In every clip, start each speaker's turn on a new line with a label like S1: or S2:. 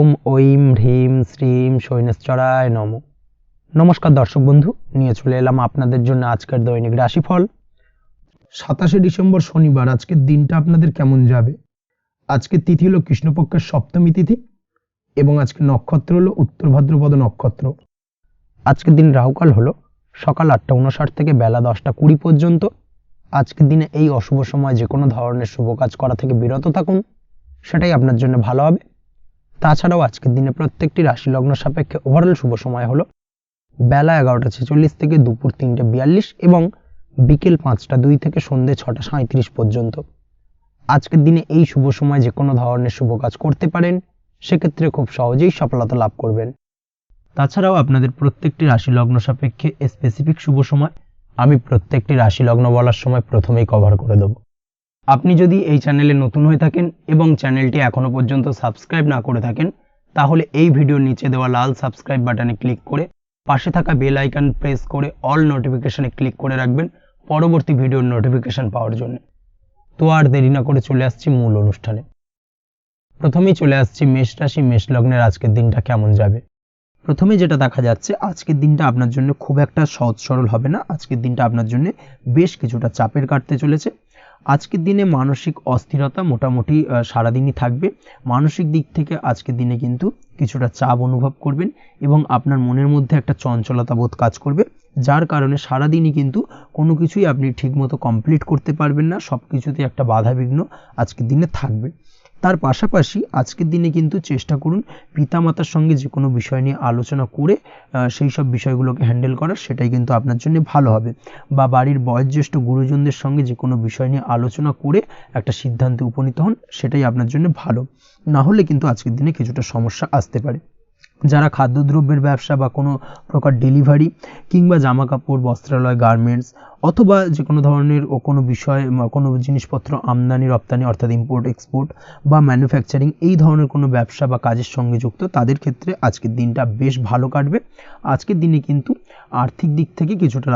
S1: ওম ঐম হ্রিম শ্রীম শৈনেশ্বরায় নমঃ। নমস্কার দর্শক বন্ধু, নিয়ে চলে এলাম আপনাদের জন্য আজকের দৈনিক রাশিফল। 27শে ডিসেম্বর শনিবার আজকের দিনটা আপনাদের কেমন যাবে। আজকের তিথি হলো কৃষ্ণপক্ষের সপ্তমী তিথি এবং আজকের নক্ষত্র হলো উত্তর ভাদ্রপদ নক্ষত্র। আজকের দিন রাহুকাল হলো সকাল 8:59 থেকে বেলা 10:20 পর্যন্ত। আজকের দিনে এই অশুভ সময় যে কোনো ধরনের শুভ কাজ করা থেকে বিরত থাকুন, সেটাই আপনার জন্য ভালো হবে। তাছাড়াও আজকের দিনে প্রত্যেকটি রাশি লগ্ন সাপেক্ষে ওভারঅল শুভ সময় হলো বেলা 11:46 থেকে দুপুর 3:42 এবং বিকেল 5:02 থেকে সন্ধ্যে 6:37 পর্যন্ত। আজকের দিনে এই শুভ সময় যে কোনো ধরনের শুভ কাজ করতে পারেন, সেক্ষেত্রে খুব সহজেই সফলতা লাভ করবেন। তাছাড়াও আপনাদের প্রত্যেকটি রাশি লগ্ন সাপেক্ষে স্পেসিফিক শুভ সময় আমি প্রত্যেকটি রাশি লগ্ন বলার সময় প্রথমেই কভার করে দেব। আপনি যদি এই চ্যানেলে নতুন হয়ে থাকেন এবং চ্যানেলটি এখনো পর্যন্ত সাবস্ক্রাইব না করে থাকেন, তাহলে এই ভিডিওর নিচে দেওয়া লাল সাবস্ক্রাইব বাটনে ক্লিক করে পাশে থাকা বেল আইকন প্রেস করে অল নোটিফিকেশনে ক্লিক করে রাখবেন পরবর্তী ভিডিওর নোটিফিকেশন পাওয়ার জন্য। তো আর দেরি না করে চলে আসছি মূল অনুষ্ঠানে। প্রথমেই চলে আসছি মেষ রাশি মেষ লগ্নের আজকের দিনটা কেমন যাবে। প্রথমে যেটা দেখা যাচ্ছে, আজকের দিনটা আপনার জন্য খুব একটা সহজ সরল হবে না। আজকের দিনটা আপনার জন্য বেশ কিছুটা চাপের কাটতে চলেছে। আজকের দিনে মানসিক অস্থিরতা মোটামুটি সারাদিনই থাকবে। মানসিক দিক থেকে আজকের দিনে কিন্তু কিছুটা চাপ অনুভব করবেন এবং আপনার মনের মধ্যে একটা চঞ্চলতা বোধ কাজ করবে, যার কারণে সারাদিনই কিন্তু কোনো কিছুই আপনি ঠিকমতো কমপ্লিট করতে পারবেন না। সব কিছুতে একটা বাধাবিঘ্ন আজকের দিনে থাকবে। তার পাশাপাশি আজকের দিনে কিন্তু চেষ্টা করুন পিতামাতার সঙ্গে যে কোনো বিষয় নিয়ে আলোচনা করে সেই সব বিষয়গুলোকে হ্যান্ডেল করার, সেটাই কিন্তু আপনার জন্য ভালো হবে। বা বাড়ির বয়োজ্যেষ্ঠ গুরুজনদের সঙ্গে যে কোনো বিষয় নিয়ে আলোচনা করে একটা সিদ্ধান্তে উপনীত হন, সেটাই আপনার জন্য ভালো। না হলে কিন্তু আজকের দিনে কিছুটা সমস্যা আসতে পারে। যারা খাদ্যদ্রব্যের ব্যবসা বা কোনো প্রকার ডেলিভারি কিংবা জামা কাপড় বস্ত্রালয় গার্মেন্টস অথবা যে কোনো ধরনের কোনো বিষয় কোনো জিনিসপত্র আমদানি রপ্তানি অর্থাৎ ইম্পোর্ট এক্সপোর্ট বা ম্যানুফ্যাকচারিং এই ধরনের কোনো ব্যবসা বা কাজের সঙ্গে যুক্ত, তাদের ক্ষেত্রে আজকের দিনটা বেশ ভালো কাটবে। আজকের দিনে কিন্তু আর্থিক দিক থেকে কিছুটা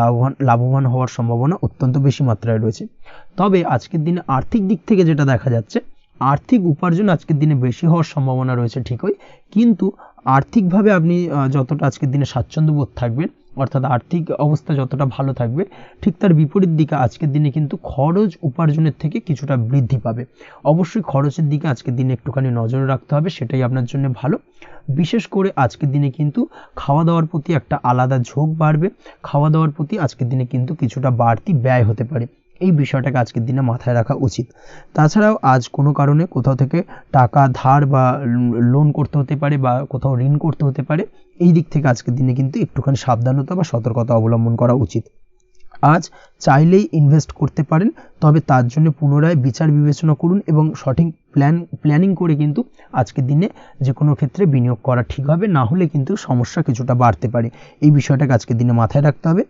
S1: লাভবান হওয়ার সম্ভাবনা অত্যন্ত বেশি মাত্রায় রয়েছে। তবে আজকের দিনে আর্থিক দিক থেকে যেটা দেখা যাচ্ছে, আর্থিক উপার্জন আজকের দিনে বেশি হওয়ার সম্ভাবনা রয়েছে ঠিকই, কিন্তু আর্থিকভাবে আপনি যতটা আজকের দিনে স্বাচ্ছন্দ্যবোধ থাকবেন, অর্থাৎ আর্থিক অবস্থা যতটা ভালো থাকবে, ঠিক তার বিপরীত দিকে আজকের দিনে কিন্তু খরচ উপার্জনের থেকে কিছুটা বৃদ্ধি পাবে। অবশ্যই খরচের দিকে আজকের দিনে একটুখানি নজরে রাখতে হবে, সেটাই আপনার জন্য ভালো। বিশেষ করে আজকের দিনে কিন্তু খাওয়া দাওয়ার প্রতি একটা আলাদা ঝোঁক বাড়বে। খাওয়া দাওয়ার প্রতি আজকের দিনে কিন্তু কিছুটা বাড়তি ব্যয় হতে পারে, এই বিষয়টাকে আজকের দিনে মাথায় রাখা উচিত। তাছাড়াও আজ কোনো কারণে কোথাও থেকে টাকা ধার বা লোন করতে হতে পারে বা কোথাও ঋণ করতে হতে পারে, এই দিক থেকে আজকের দিনে কিন্তু একটুখানি সাবধানতা বা সতর্কতা অবলম্বন করা উচিত। আজ চাইলেই ইনভেস্ট করতে পারেন, তবে তার জন্য পুনরায় বিচার বিবেচনা করুন এবং সঠিক প্ল্যানিং করে কিন্তু আজকের দিনে যে কোনো ক্ষেত্রে বিনিয়োগ করা ঠিক হবে। না হলে কিন্তু সমস্যা কিছুটা বাড়তে পারে, এই বিষয়টাকে আজকের দিনে মাথায় রাখতে হবে।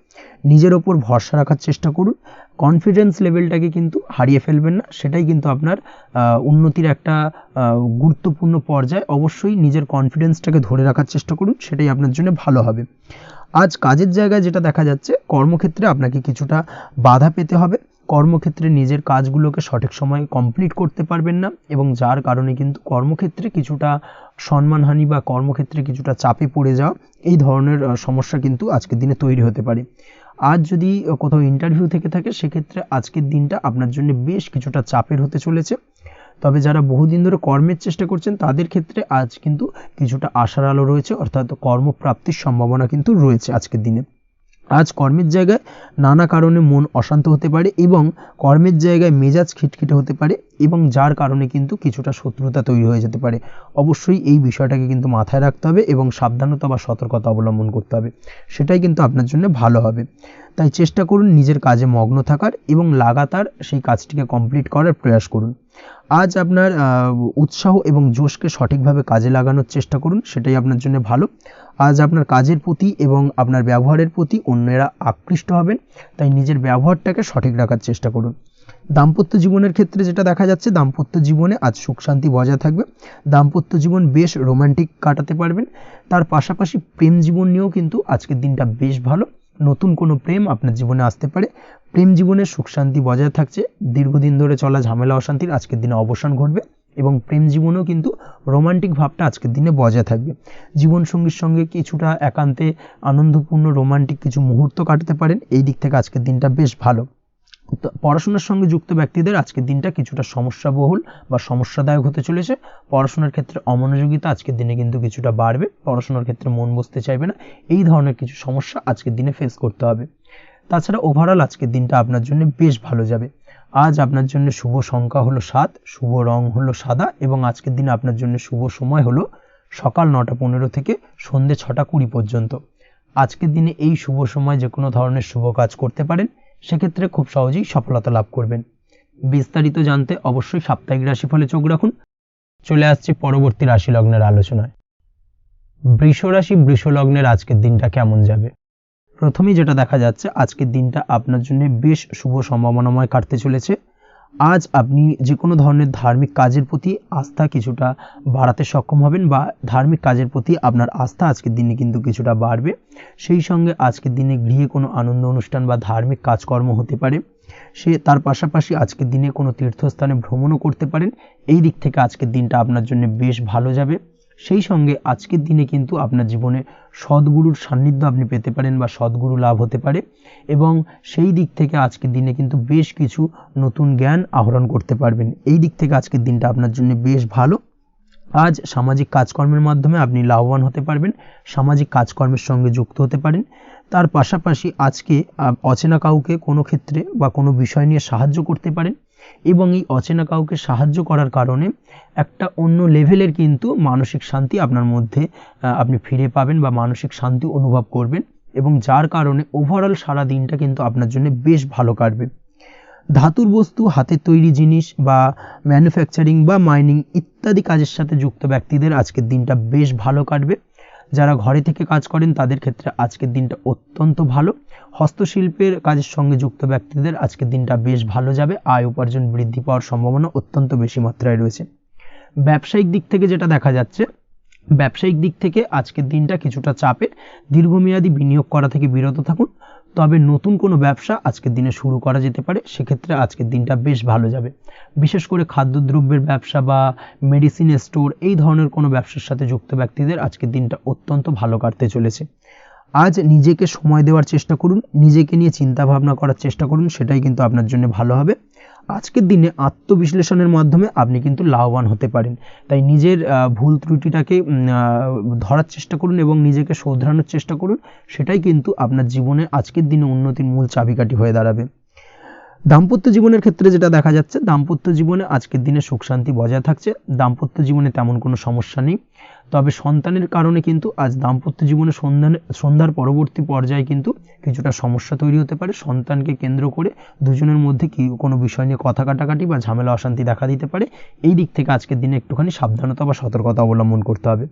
S1: নিজের ওপর ভরসা রাখার চেষ্টা করুন, কনফিডেন্স লেভেলটাকে কিন্তু হারিয়ে ফেলবেন না, সেটাই কিন্তু আপনার উন্নতির একটা গুরুত্বপূর্ণ পর্যায়। অবশ্যই নিজের কনফিডেন্সটাকে ধরে রাখার চেষ্টা করুন, সেটাই আপনার জন্য ভালো হবে। আজ কাজের জায়গায় যেটা দেখা যাচ্ছে, কর্মক্ষেত্রে আপনাকে কিছুটা বাধা পেতে হবে। কর্মক্ষেত্রে নিজের কাজগুলোকে সঠিক সময়ে কমপ্লিট করতে পারবেন না এবং যার কারণে কিন্তু কর্মক্ষেত্রে কিছুটা সম্মানহানি বা কর্মক্ষেত্রে কিছুটা চাপে পড়ে যাওয়া, এই ধরনের সমস্যা কিন্তু আজকের দিনে তৈরি হতে পারে। আজ যদি কোথাও ইন্টারভিউ থেকে থাকে, সেক্ষেত্রে আজকের দিনটা আপনার জন্য বেশ কিছুটা চাপের হতে চলেছে। তবে যারা বহুদিন ধরে কর্মের চেষ্টা করছেন, তাদের ক্ষেত্রে আজ কিন্তু কিছুটা আশার আলো রয়েছে, অর্থাৎ কর্মপ্রাপ্তির সম্ভাবনা কিন্তু রয়েছে আজকের দিনে। আজ কর্মের জায়গায় নানা কারণে মন অশান্ত হতে পারে এবং কর্মের জায়গায় মেজাজ খিটখিটে হতে পারে এবং যার কারণে কিন্তু কিছুটা শত্রুতা তৈরি হয়ে যেতে পারে। অবশ্যই এই বিষয়টাকে কিন্তু মাথায় রাখতে হবে এবং সাবধানতা বা সতর্কতা অবলম্বন করতে হবে, সেটাই কিন্তু আপনার জন্য ভালো হবে। তাই চেষ্টা করুন নিজের কাজে মগ্ন থাকার এবং লাগাতার সেই কাজটিকে কমপ্লিট করার প্রয়াস করুন। আজ আপনার উৎসাহ এবং জোশকে সঠিকভাবে কাজে লাগানোর চেষ্টা করুন, সেটাই আপনার জন্য ভালো। আজ আপনার কাজের প্রতি এবং আপনার ব্যবহারের প্রতি অন্যেরা আকৃষ্ট হবেন, তাই নিজের ব্যবহারটাকে সঠিক রাখার চেষ্টা করুন। দাম্পত্য জীবনের ক্ষেত্রে যেটা দেখা যাচ্ছে, দাম্পত্য জীবনে আজ সুখ শান্তি বজায় থাকবে। দাম্পত্য জীবন বেশ রোমান্টিক কাটাতে পারবেন। তার পাশাপাশি প্রেম জীবন নিয়েও কিন্তু আজকের দিনটা বেশ ভালো। নতুন কোনো প্রেম আপনার জীবনে আসতে পারে। প্রেম জীবনে সুখ শান্তি বজায় থাকছে। দীর্ঘদিন ধরে চলা ঝামেলা অশান্তির আজকের দিনে অবসান ঘটবে এবং প্রেম জীবনেও কিন্তু রোমান্টিক ভাবটা আজকের দিনে বজায় থাকবে। জীবনসঙ্গীর সঙ্গে কিছুটা একান্তে আনন্দপূর্ণ রোমান্টিক কিছু মুহূর্ত কাটাতে পারেন, এই দিক থেকে আজকের দিনটা বেশ ভালো। পড়াশোনার সঙ্গে যুক্ত ব্যক্তিদের আজকের দিনটা কিছুটা সমস্যাবহুল বা সমস্যাদায়ক হতে চলেছে। পড়াশোনার ক্ষেত্রে অমনোযোগিতা আজকের দিনে কিন্তু কিছুটা বাড়বে, পড়াশোনার ক্ষেত্রে মন বসতে চাইবে না, এই ধরনের কিছু সমস্যা আজকের দিনে ফেস করতে হবে। তাছাড়া ওভারঅল আজকের দিনটা আপনার জন্য বেশ ভালো যাবে। আজ আপনার জন্য শুভ সংখ্যা হলো 7, শুভ রং হলো সাদা এবং আজকের দিনে আপনার জন্য শুভ সময় হলো সকাল 9টা 15 থেকে সন্ধ্যে 6টা 20 পর্যন্ত। আজকের দিনে এই শুভ সময় যে কোনো ধরনের শুভ কাজ করতে পারেন, সেক্ষেত্রে খুব সহজেই সফলতা লাভ করবেন। বিস্তারিত জানতে অবশ্যই সাপ্তাহিক রাশিফলে চোখ রাখুন। চলে আসছে পরবর্তী রাশি লগ্নের আলোচনায়। বৃষ রাশি বৃষ লগ্নের আজকের দিনটা কেমন যাবে? প্রথমেই যেটা দেখা যাচ্ছে, আজকের দিনটা আপনার জন্য বেশ শুভ সম্ভাবনাময় কাটতে চলেছে। আজ আপনি যে কোনো ধরনের ধার্মিক কাজের প্রতি আস্থা কিছুটা বাড়াতে সক্ষম হবেন বা ধার্মিক কাজের প্রতি আপনার আস্থা আজকের দিনে কিন্তু কিছুটা বাড়বে। সেই সঙ্গে আজকের দিনে গৃহে কোনো আনন্দ অনুষ্ঠান বা ধার্মিক কাজকর্ম হতে পারে, তার পাশাপাশি আজকের দিনে কোনো তীর্থস্থানে ভ্রমণও করতে পারেন। এই দিক থেকে আজকের দিনটা আপনার জন্য বেশ ভালো যাবে। সেই সঙ্গে আজকের দিনে কিন্তু আপনার জীবনে সদ্গুরুর সান্নিধ্য আপনি পেতে পারেন বা সদ্গুরু লাভ হতে পারে এবং সেই দিক থেকে আজকের দিনে কিন্তু বেশ কিছু নতুন জ্ঞান আহরণ করতে পারবেন। এই দিক থেকে আজকের দিনটা আপনার জন্য বেশ ভালো। আজ সামাজিক কাজকর্মের মাধ্যমে আপনি লাভবান হতে পারবেন, সামাজিক কাজকর্মের সঙ্গে যুক্ত হতে পারেন। তার পাশাপাশি আজকে অচেনা কাউকে কোনো ক্ষেত্রে বা কোনো বিষয় নিয়ে সাহায্য করতে পারেন এবং এই অচেনা কাউকে সাহায্য করার কারণে একটা অন্য লেভেলের কিন্তু মানসিক শান্তি আপনার মধ্যে আপনি ফিরে পাবেন বা মানসিক শান্তি অনুভব করবেন এবং যার কারণে ওভারঅল সারা দিনটা কিন্তু আপনার জন্য বেশ ভালো কাটবে। ধাতুর বস্তু, হাতের তৈরি জিনিস বা ম্যানুফ্যাকচারিং বা মাইনিং ইত্যাদি কাজের সাথে যুক্ত ব্যক্তিদের আজকের দিনটা বেশ ভালো কাটবে। যারা ঘরে থেকে কাজ করেন তাদের ক্ষেত্রে আজকের দিনটা অত্যন্ত ভালো। হস্তশিল্পের কাজের সঙ্গে যুক্ত ব্যক্তিদের আজকের দিনটা বেশ ভালো যাবে, আয় উপার্জন বৃদ্ধি পাওয়ার সম্ভাবনা অত্যন্ত বেশি মাত্রায় রয়েছে। ব্যবসায়িক দিক থেকে যেটা দেখা যাচ্ছে, ব্যবসায়িক দিক থেকে আজকের দিনটা কিছুটা চাপের, দীর্ঘমেয়াদী বিনিয়োগ করা থেকে বিরত থাকুন। তবে নতুন কোনো ব্যবসা আজকের দিনে শুরু করা যেতে পারে, সেক্ষেত্রে আজকের দিনটা বেশ ভালো যাবে। বিশেষ করে খাদ্যদ্রব্যের ব্যবসা বা মেডিসিন স্টোর এই ধরনের কোনো ব্যবসার সাথে যুক্ত ব্যক্তিদের আজকের দিনটা অত্যন্ত ভালো কাটতে চলেছে। আজ নিজেকে সময় দেওয়ার চেষ্টা করুন, নিজেকে নিয়ে চিন্তা ভাবনা করার চেষ্টা করুন, সেটাই কিন্তু আপনার জন্য ভালো হবে। আজকের দিনে আত্মবিশ্লেষণের মাধ্যমে আপনি কিন্তু লাভবান হতে পারেন, তাই নিজের ভুল ত্রুটিটাকে ধরার চেষ্টা করুন এবং নিজেকে শোধরানোর চেষ্টা করুন, সেটাই কিন্তু আপনার জীবনে আজকের দিনে উন্নতির মূল চাবিকাঠি হয়ে দাঁড়াবে। দাম্পত্য জীবনের ক্ষেত্রে যেটা দেখা যাচ্ছে, দাম্পত্য জীবনে আজকের দিনে সুখ শান্তি বজায় থাকছে, দাম্পত্য জীবনে তেমন কোনো সমস্যা নেই। তবে সন্তানের কারণে কিন্তু আজ দাম্পত্য জীবনে সন্ধ্যার পরবর্তী পর্যায়ে কিন্তু কিছুটা সমস্যা তৈরি হতে পারে। সন্তানকে কেন্দ্র করে দুজনের মধ্যে কোনো বিষয় নিয়ে কথা কাটাকাটি বা ঝামেলা অশান্তি দেখা দিতে পারে। এই দিক থেকে আজকের দিনে একটুখানি সাবধানতা বা সতর্কতা অবলম্বন করতে হবে।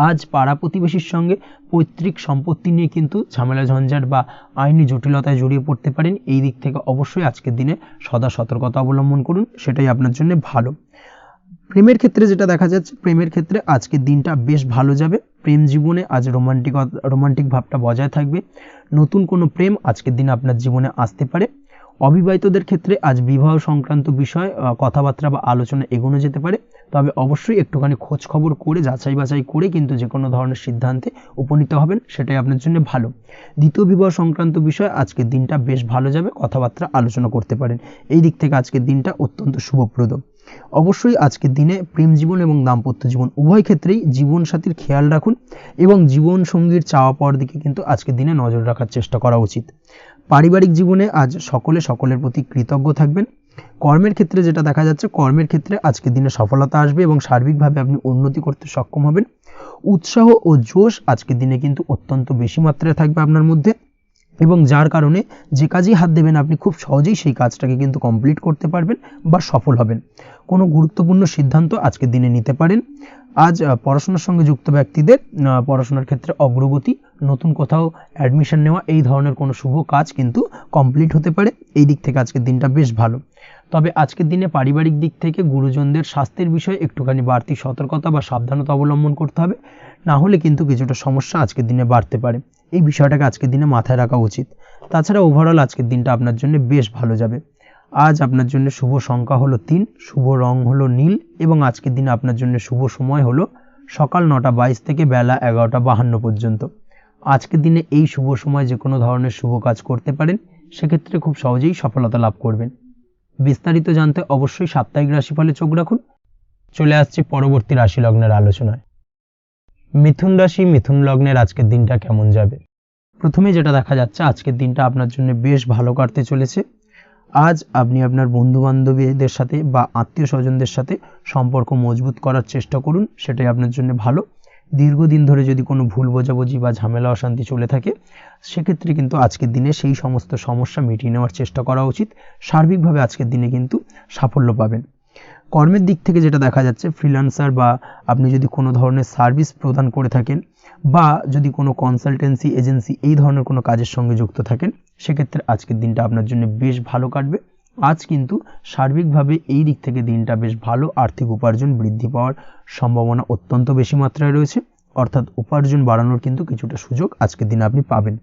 S1: আজ পাড়া প্রতিবেশীর সঙ্গে পৈতৃক সম্পত্তি নিয়ে কিন্তু ঝামেলা ঝঞ্ঝাট বা আইনি জটিলতায় জড়িয়ে পড়তে পারেন। এই দিক থেকে অবশ্যই আজকের দিনে সদা সতর্কতা অবলম্বন করুন, সেটাই আপনার জন্য ভালো। প্রেমের ক্ষেত্রে যেটা দেখা যাচ্ছে, প্রেমের ক্ষেত্রে আজকের দিনটা বেশ ভালো যাবে। প্রেম জীবনে আজ রোমান্টিক ভাবটা বজায় থাকবে। নতুন কোনো প্রেম আজকের দিনে আপনার জীবনে আসতে পারে। অবিবাহিতদের ক্ষেত্রে আজ বিবাহ সংক্রান্ত বিষয় কথাবার্তা বা আলোচনা এগোনো যেতে পারে, তবে অবশ্যই একটুখানি খোঁজ খবর করে যাচাই বাছাই করে কিন্তু যে কোনো ধরনের সিদ্ধান্তে উপনীত হবেন, সেটাই আপনার জন্য ভালো। দ্বিতীয় বিবাহ সংক্রান্ত বিষয় আজকের দিনটা বেশ ভালো যাবে, কথাবার্তা আলোচনা করতে পারেন। এই দিক থেকে আজকের দিনটা অত্যন্ত শুভপ্রদ। অবশ্যই আজকের দিনে প্রেম জীবন এবং দাম্পত্য জীবন উভয় ক্ষেত্রেই জীবনসাথীর খেয়াল রাখুন এবং জীবন সঙ্গীর চাওয়া পাওয়ার দিকে কিন্তু আজকের দিনে নজর রাখার চেষ্টা করা উচিত। পারিবারিক জীবনে আজ সকলের প্রতি কৃতজ্ঞ থাকবেন। কর্মের ক্ষেত্রে যেটা দেখা যাচ্ছে, কর্মের ক্ষেত্রে আজকের দিনে সফলতা আসবে এবং সার্বিকভাবে আপনি উন্নতি করতে সক্ষম হবেন। উৎসাহ ও জোশ আজকের দিনে কিন্তু অত্যন্ত বেশি মাত্রায় থাকবে আপনার মধ্যে এবং যার কারণে যে কাজেই হাত দেবেন আপনি খুব সহজেই সেই কাজটাকে কিন্তু কমপ্লিট করতে পারবেন বা সফল হবেন। কোনো গুরুত্বপূর্ণ সিদ্ধান্ত আজকের দিনে নিতে পারেন। আজ পড়াশোনার সঙ্গে যুক্ত ব্যক্তিদের পড়াশোনার ক্ষেত্রে অগ্রগতি, নতুন কোথাও অ্যাডমিশন নেওয়া এই ধরনের কোনো শুভ কাজ কিন্তু কমপ্লিট হতে পারে। এই দিক থেকে আজকের দিনটা বেশ ভালো। তবে আজকের দিনে পারিবারিক দিক থেকে গুরুজনদের স্বাস্থ্যের বিষয়ে একটুখানি বাড়তি সতর্কতা বা সাবধানতা অবলম্বন করতে হবে, না হলে কিন্তু কিছুটা সমস্যা আজকের দিনে বাড়তে পারে। এই বিষয়টাকে আজকের দিনে মাথায় রাখা উচিত। তাছাড়া ওভারঅল আজকের দিনটা আপনার জন্য বেশ ভালো যাবে। আজ আপনার জন্য শুভ সংখ্যা হলো 3, শুভ রং হলো নীল এবং আজকের দিনে আপনার জন্য শুভ সময় হলো সকাল 9:22 থেকে বেলা 11:52 পর্যন্ত। আজকের দিনে এই শুভ সময় যে কোনো ধরনের শুভ কাজ করতে পারেন, সেক্ষেত্রে খুব সহজেই সফলতা লাভ করবেন। বিস্তারিত জানতে অবশ্যই সাপ্তাহিক রাশিফলে চোখ রাখুন। চলে আসছে পরবর্তী রাশি লগ্নের আলোচনায়। মিথুন রাশি, মিথুন লগ্নের আজকের দিনটা কেমন যাবে? প্রথমে যেটা দেখা যাচ্ছে, আজকের দিনটা আপনার জন্য বেশ ভালো কাটতে চলেছে। আজ আপনি আপনার বন্ধু বান্ধবীদের সাথে বা আত্মীয় স্বজনদের সাথে সম্পর্ক মজবুত করার চেষ্টা করুন, সেটাই আপনার জন্য ভালো। দীর্ঘদিন ধরে যদি কোনো ভুল বোঝাবুঝি বা ঝামেলা অশান্তি চলে থাকে, সেক্ষেত্রে কিন্তু আজকের দিনে সেই সমস্ত সমস্যা মিটিয়ে নেওয়ার চেষ্টা করা উচিত। সার্বিকভাবে আজকের দিনে কিন্তু সাফল্য পাবেন। কর্মের দিক থেকে যেটা দেখা যাচ্ছে, ফ্রিল্যান্সার বা আপনি যদি কোনো ধরনের সার্ভিস প্রদান করে থাকেন বা যদি কোনো কনসালটেন্সি এজেন্সি এই ধরনের কোনো কাজের সঙ্গে যুক্ত থাকেন, সেক্ষেত্রে আজকের দিনটা আপনার জন্য বেশ ভালো কাটবে। আজ কিন্তু সার্বিকভাবে এই দিক থেকে দিনটা বেশ ভালো। আর্থিক উপার্জন বৃদ্ধি পাওয়ার সম্ভাবনা অত্যন্ত বেশি মাত্রায় রয়েছে, অর্থাৎ উপার্জন বাড়ানোর কিন্তু কিছুটা সুযোগ আজকের দিনে আপনি পাবেন।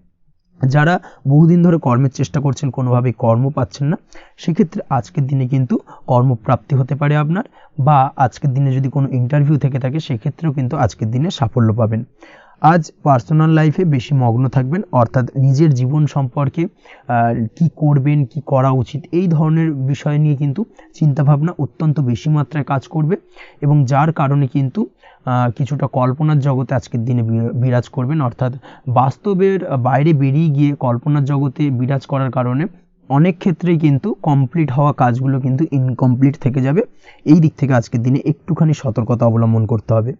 S1: যারা বহুদিন ধরে কর্মের চেষ্টা করছেন, কোনোভাবেই কর্ম পাচ্ছেন না, সেক্ষেত্রে আজকের দিনে কিন্তু কর্মপ্রাপ্তি হতে পারে আপনার, বা আজকের দিনে যদি কোনো ইন্টারভিউ থেকে থাকে, সেক্ষেত্রেও কিন্তু আজকের দিনে সাফল্য পাবেন। আজ পার্সোনাল লাইফে বেশি মগ্ন থাকবেন, অর্থাৎ নিজের জীবন সম্পর্কে কি করবেন, কি করা উচিত, এই ধরনের বিষয় নিয়ে কিন্তু চিন্তাভাবনা অত্যন্ত বেশি মাত্রায় কাজ করবে এবং যার কারণে কিন্তু কিছুটা কল্পনার জগতে আজকের দিনে বিরাজ করবেন। অর্থাৎ বাস্তবের বাইরে বেরিয়ে গিয়ে কল্পনার জগতে বিরাজ করার কারণে অনেক ক্ষেত্রেই কিন্তু কমপ্লিট হওয়া কাজগুলো কিন্তু ইনকমপ্লিট থেকে যাবে। এই দিক থেকে আজকের দিনে একটুখানি সতর্কতা অবলম্বন করতে হবে।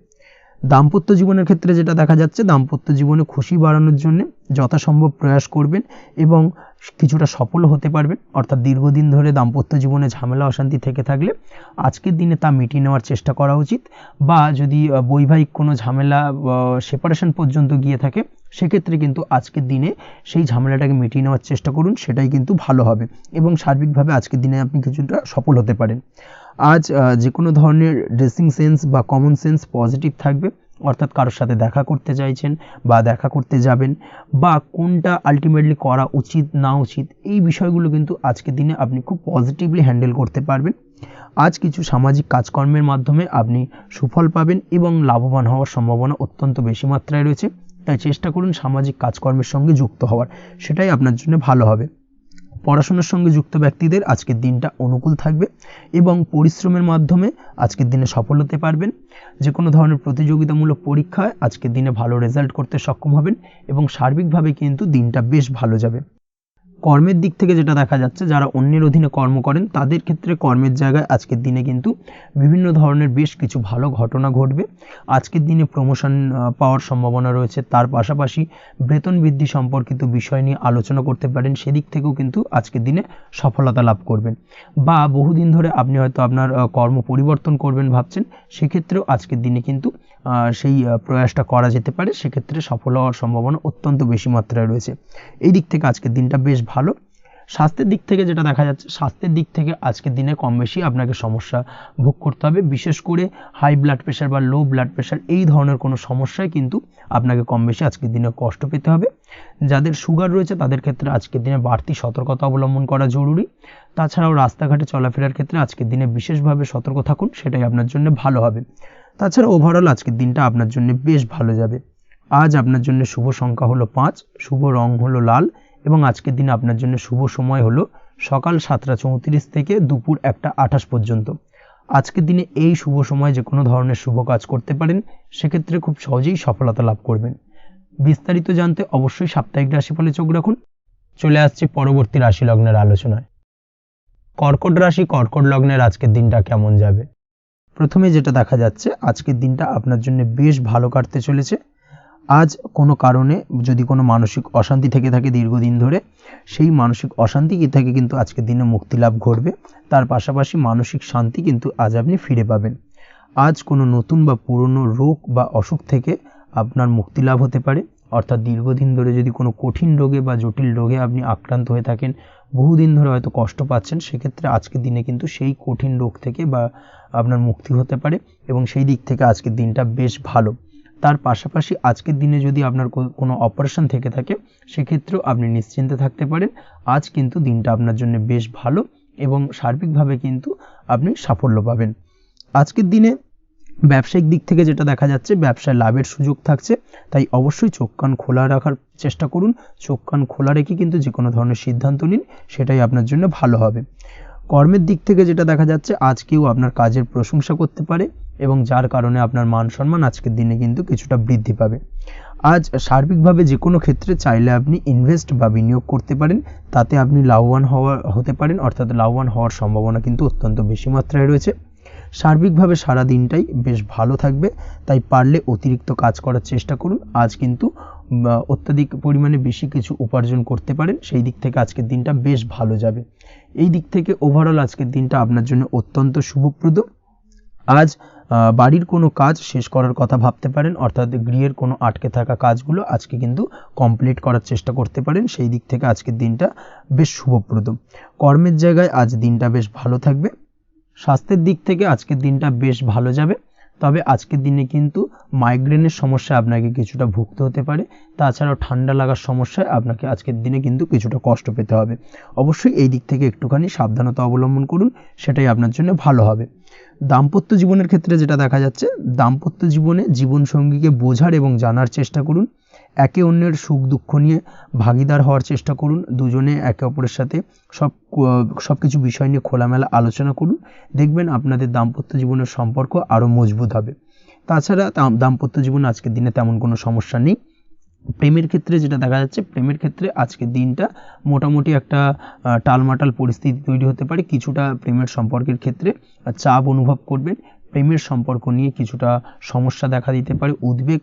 S1: দাম্পত্য জীবনের ক্ষেত্রে যেটা দেখা যাচ্ছে, দাম্পত্য জীবনে খুশি বাড়ানোর জন্য যথাসম্ভব প্রয়াস করবেন এবং কিছুটা সফল হতে পারবেন। অর্থাৎ দীর্ঘদিন ধরে দাম্পত্য জীবনে ঝামেলা অশান্তি থেকে থাকলে আজকের দিনে তা মিটিয়ে নেওয়ার চেষ্টা করা উচিত, বা যদি বৈবাহিক কোনো ঝামেলা সেপারেশন পর্যন্ত গিয়ে থাকে, সেক্ষেত্রে কিন্তু আজকের দিনে সেই ঝামেলাটাকে মিটিয়ে নেওয়ার চেষ্টা করুন, সেটাই কিন্তু ভালো হবে এবং সার্বিকভাবে আজকের দিনে আপনি কিছুটা সফল হতে পারেন। আজ যে কোনো ধরনের ড্রেসিং সেন্স বা কমন সেন্স পজিটিভ থাকবে, অর্থাৎ কারোর সাথে দেখা করতে চাইছেন বা দেখা করতে যাবেন, বা কোনটা আলটিমেটলি করা উচিত না উচিত, এই বিষয়গুলো কিন্তু আজকের দিনে আপনি খুব পজিটিভলি হ্যান্ডেল করতে পারবেন। আজ কিছু সামাজিক কাজকর্মের মাধ্যমে আপনি সুফল পাবেন এবং লাভবান হওয়ার সম্ভাবনা অত্যন্ত বেশি মাত্রায় রয়েছে। তাই চেষ্টা করুন সামাজিক কাজকর্মের সঙ্গে যুক্ত হওয়ার, সেটাই আপনার জন্য ভালো হবে। পড়াশোনার সঙ্গে যুক্ত ব্যক্তিদের আজকের দিনটা অনুকূল থাকবে এবং পরিশ্রমের মাধ্যমে আজকের দিনে সফল হতে পারবেন। যে কোনো ধরনের প্রতিযোগিতামূলক পরীক্ষায় আজকের দিনে ভালো রেজাল্ট করতে সক্ষম হবেন এবং সার্বিকভাবে কিন্তু দিনটা বেশ ভালো যাবে। কর্মের দিক থেকে যেটা দেখা যাচ্ছে, যারা অন্যের অধীনে কর্ম করেন তাদের ক্ষেত্রে কর্মের জায়গায় আজকের দিনে কিন্তু বিভিন্ন ধরনের বেশ কিছু ভালো ঘটনা ঘটবে। আজকের দিনে প্রমোশন পাওয়ার সম্ভাবনা রয়েছে, তার পাশাপাশি বেতন বৃদ্ধি সম্পর্কিত বিষয় নিয়ে আলোচনা করতে পারেন, সেদিক থেকেও কিন্তু আজকের দিনে সফলতা লাভ করবেন। বা বহুদিন ধরে আপনি হয়তো আপনার কর্ম পরিবর্তন করবেন ভাবছেন, সেক্ষেত্রেও আজকের দিনে কিন্তু সেই প্রয়াসটা করা যেতে পারে, সেক্ষেত্রে সফল হওয়ার সম্ভাবনা অত্যন্ত বেশি মাত্রায় রয়েছে। এই দিক থেকে আজকের দিনটা বেশ ভালো। স্বাস্থ্যের দিক থেকে যেটা দেখা যাচ্ছে, স্বাস্থ্যের দিক থেকে আজকের দিনে কম বেশি আপনাকে সমস্যা ভোগ করতে হবে, বিশেষ করে হাই ব্লাড প্রেশার বা লো ব্লাড প্রেশার এই ধরনের কোনো সমস্যায় কিন্তু আপনাকে কম বেশি আজকের দিনে কষ্ট পেতে হবে। যাদের সুগার রয়েছে তাদের ক্ষেত্রে আজকের দিনে বাড়তি সতর্কতা অবলম্বন করা জরুরি। তাছাড়াও রাস্তাঘাটে চলাফেরার ক্ষেত্রে আজকের দিনে বিশেষভাবে সতর্ক থাকুন, সেটাই আপনার জন্য ভালো হবে। তাছাড়া ওভারঅল আজকের দিনটা আপনার জন্য বেশ ভালো যাবে। আজ আপনার জন্য শুভ সংখ্যা হলো 5, শুভ রং হলো লাল এবং আজকের দিনে আপনার জন্য শুভ সময় হলো সকাল 7:34 থেকে দুপুর 1:28 পর্যন্ত। আজকের দিনে এই শুভ সময় যে কোনো ধরনের শুভ কাজ করতে পারেন, সেক্ষেত্রে খুব সহজেই সফলতা লাভ করবেন। বিস্তারিত জানতে অবশ্যই সাপ্তাহিক রাশিফলে চোখ রাখুন। চলে আসছে পরবর্তী রাশি লগ্নের আলোচনায়। কর্কট রাশি, কর্কট লগ্নের আজকের দিনটা কেমন যাবে? প্রথমে যেটা দেখা যাচ্ছে, আজকের দিনটা আপনার জন্য বেশ ভালো কাটতে চলেছে। আজ কোনো কারণে যদি কোনো মানসিক অশান্তি থেকে থাকে দীর্ঘদিন ধরে, সেই মানসিক অশান্তি থেকে কিন্তু আজকের দিনে মুক্তি লাভ ঘটবে। তার পাশাপাশি মানসিক শান্তি কিন্তু আজ আপনি ফিরে পাবেন। আজ কোনো নতুন বা পুরনো রোগ বা অসুখ থেকে আপনার মুক্তি লাভ হতে পারে, অর্থাৎ দীর্ঘদিন ধরে যদি কোনো কঠিন রোগে বা জটিল রোগে আপনি আক্রান্ত হয়ে থাকেন, বহুদিন ধরে হয়তো কষ্ট পাচ্ছেন, সেক্ষেত্রে আজকের দিনে কিন্তু সেই কঠিন রোগ থেকে বা আপনার মুক্তি হতে পারে এবং সেই দিক থেকে আজকের দিনটা বেশ ভালো। তার পাশাপাশি আজকের দিনে যদি আপনার কোনো অপারেশন থেকে থাকে, সেক্ষেত্রেও আপনি নিশ্চিন্তে থাকতে পারেন। আজ কিন্তু দিনটা আপনার জন্য বেশ ভালো এবং সার্বিকভাবে কিন্তু আপনি সাফল্য পাবেন। আজকের দিনে ব্যবসায়িক দিক থেকে যেটা দেখা যাচ্ছে, ব্যবসায় লাভের সুযোগ থাকছে, তাই অবশ্যই চোখ কান খোলা রাখার চেষ্টা করুন। চোখ কান খোলা রেখে কিন্তু যে কোনো ধরনের সিদ্ধান্ত নিন, সেটাই আপনার জন্য ভালো হবে। কর্মের দিক থেকে যেটা দেখা যাচ্ছে, আজ কেউ আপনার কাজের প্রশংসা করতে পারে এবং যার কারণে আপনার মান সম্মান আজকের দিনে কিন্তু কিছুটা বৃদ্ধি পাবে। আজ সার্বিকভাবে যে কোনো ক্ষেত্রে চাইলে আপনি ইনভেস্ট বা বিনিয়োগ করতে পারেন, তাতে আপনি লাভবান হতে পারেন, অর্থাৎ লাভবান হওয়ার সম্ভাবনা কিন্তু অত্যন্ত বেশি মাত্রায় রয়েছে। সার্বিকভাবে সারা দিনটাই বেশ ভালো থাকবে, তাই পারলে অতিরিক্ত কাজ করার চেষ্টা করুন। আজ কিন্তু অত্যাধিক পরিমাণে বেশি কিছু উপার্জন করতে পারেন, সেই দিক থেকে আজকের দিনটা বেশ ভালো যাবে। এই দিক থেকে ওভারঅল আজকের দিনটা আপনার জন্য অত্যন্ত শুভপ্রদ। আজ বাড়ির কোনো কাজ শেষ করার কথা ভাবতে পারেন, অর্থাৎ গৃহের কোনো আটকে থাকা কাজগুলো আজকে কিন্তু কমপ্লিট করার চেষ্টা করতে পারেন, সেই দিক থেকে আজকের দিনটা বেশ শুভপ্রদ। কর্মের জায়গায় আজ দিনটা বেশ ভালো থাকবে। স্বাস্থ্যের দিক থেকে আজকের দিনটা বেশ ভালো যাবে, তবে আজকের দিনে কিন্তু মাইগ্রেনের সমস্যা আপনাকে কিছুটা ভুগতে হতে পারে। তাছাড়াও ঠান্ডা লাগার সমস্যায় আপনাকে আজকের দিনে কিন্তু কিছুটা কষ্ট পেতে হবে। অবশ্যই এই দিক থেকে একটুখানি সাবধানতা অবলম্বন করুন, সেটাই আপনার জন্য ভালো হবে। দাম্পত্য জীবনের ক্ষেত্রে যেটা দেখা যাচ্ছে, দাম্পত্য জীবনে জীবনসঙ্গীকে বোঝার এবং জানার চেষ্টা করুন। একে অন্যের সুখ দুঃখ নিয়ে ভাগিদার হওয়ার চেষ্টা করুন। দুজনে একে অপরের সাথে সব কিছু বিষয় নিয়ে খোলামেলা আলোচনা করুন। দেখবেন আপনাদের দাম্পত্য জীবনের সম্পর্ক আরও মজবুত হবে। তাছাড়া দাম্পত্য জীবনে আজকের দিনে তেমন কোনো সমস্যা নেই। প্রেমের ক্ষেত্রে যেটা দেখা যাচ্ছে, প্রেমের ক্ষেত্রে আজকের দিনটা মোটামুটি একটা টালমাটাল পরিস্থিতি তৈরি হতে পারে। কিছুটা প্রেমের সম্পর্কের ক্ষেত্রে চাপ অনুভব করবেন। প্রেমের সম্পর্ক নিয়ে কিছুটা সমস্যা দেখা দিতে পারে, উদ্বেগ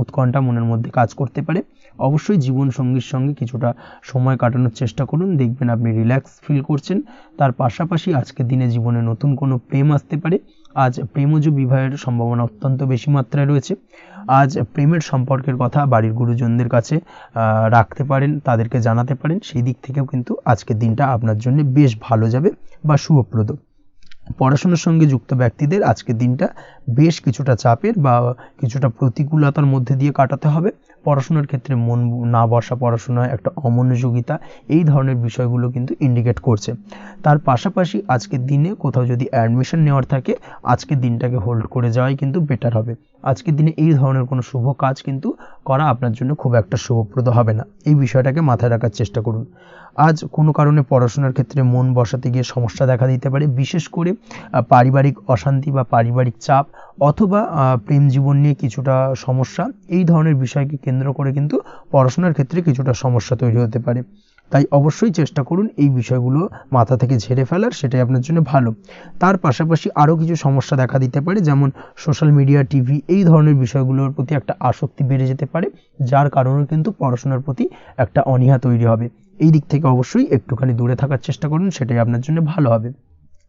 S1: উৎকণ্ঠা মনের মধ্যে কাজ করতে পারে। অবশ্যই জীবনসঙ্গীর সঙ্গে কিছুটা সময় কাটানোর চেষ্টা করুন, দেখবেন আপনি রিল্যাক্স ফিল করছেন। তার পাশাপাশি আজকের দিনে জীবনে নতুন কোনো প্রেম আসতে পারে। আজ প্রেমজ বিবাহের সম্ভাবনা অত্যন্ত বেশি মাত্রায় রয়েছে। আজ প্রেমের সম্পর্কের কথা বাড়ির গুরুজনদের কাছে রাখতে পারেন, তাদেরকে জানাতে পারেন, সেই দিক থেকেও কিন্তু আজকের দিনটা আপনার জন্য বেশ ভালো যাবে বা শুভপ্রদ। পড়াশোনার সঙ্গে যুক্ত ব্যক্তিদের আজকের দিনটা বেশ কিছুটা চাপের বা কিছুটা প্রতিকূলতার মধ্যে দিয়ে কাটাতে হবে। পড়াশোনার ক্ষেত্রে মন না বসা, পড়াশোনায় একটা অমনোযোগিতা, এই ধরনের বিষয়গুলো কিন্তু ইন্ডিকেট করছে। তার পাশাপাশি আজকের দিনে কোথাও যদি অ্যাডমিশন নেওয়ার থাকে, আজকের দিনটাকে হোল্ড করে যাওয়াই কিন্তু বেটার হবে। আজকের দিনে এই ধরনের কোনো শুভ কাজ কিন্তু করা আপনার জন্য খুব একটা শুভপ্রদ হবে না, এই বিষয়টাকে মাথায় রাখার চেষ্টা করুন। আজ কোনো কারণে পড়াশোনার ক্ষেত্রে মন বসাতে গিয়ে সমস্যা দেখা দিতে পারে, বিশেষ করে পারিবারিক অশান্তি বা পারিবারিক চাপ অথবা প্রেম জীবন নিয়ে কিছুটা সমস্যা, এই ধরনের বিষয়কে কেন্দ্র করে কিন্তু পড়াশোনার ক্ষেত্রে কিছুটা সমস্যা তৈরি হতে পারে। তাই অবশ্যই চেষ্টা করুন এই বিষয়গুলো মাথা থেকে ঝেড়ে ফেলার, সেটাই আপনার জন্য ভালো। তার পাশাপাশি আরও কিছু সমস্যা দেখা দিতে পারে, যেমন সোশ্যাল মিডিয়া, টিভি, এই ধরনের বিষয়গুলোর প্রতি একটা আসক্তি বেড়ে যেতে পারে, যার কারণে কিন্তু পড়াশোনার প্রতি একটা অনীহা তৈরি হবে। এই দিক থেকে অবশ্যই একটুখানি দূরে থাকার চেষ্টা করুন, সেটাই আপনার জন্য ভালো হবে।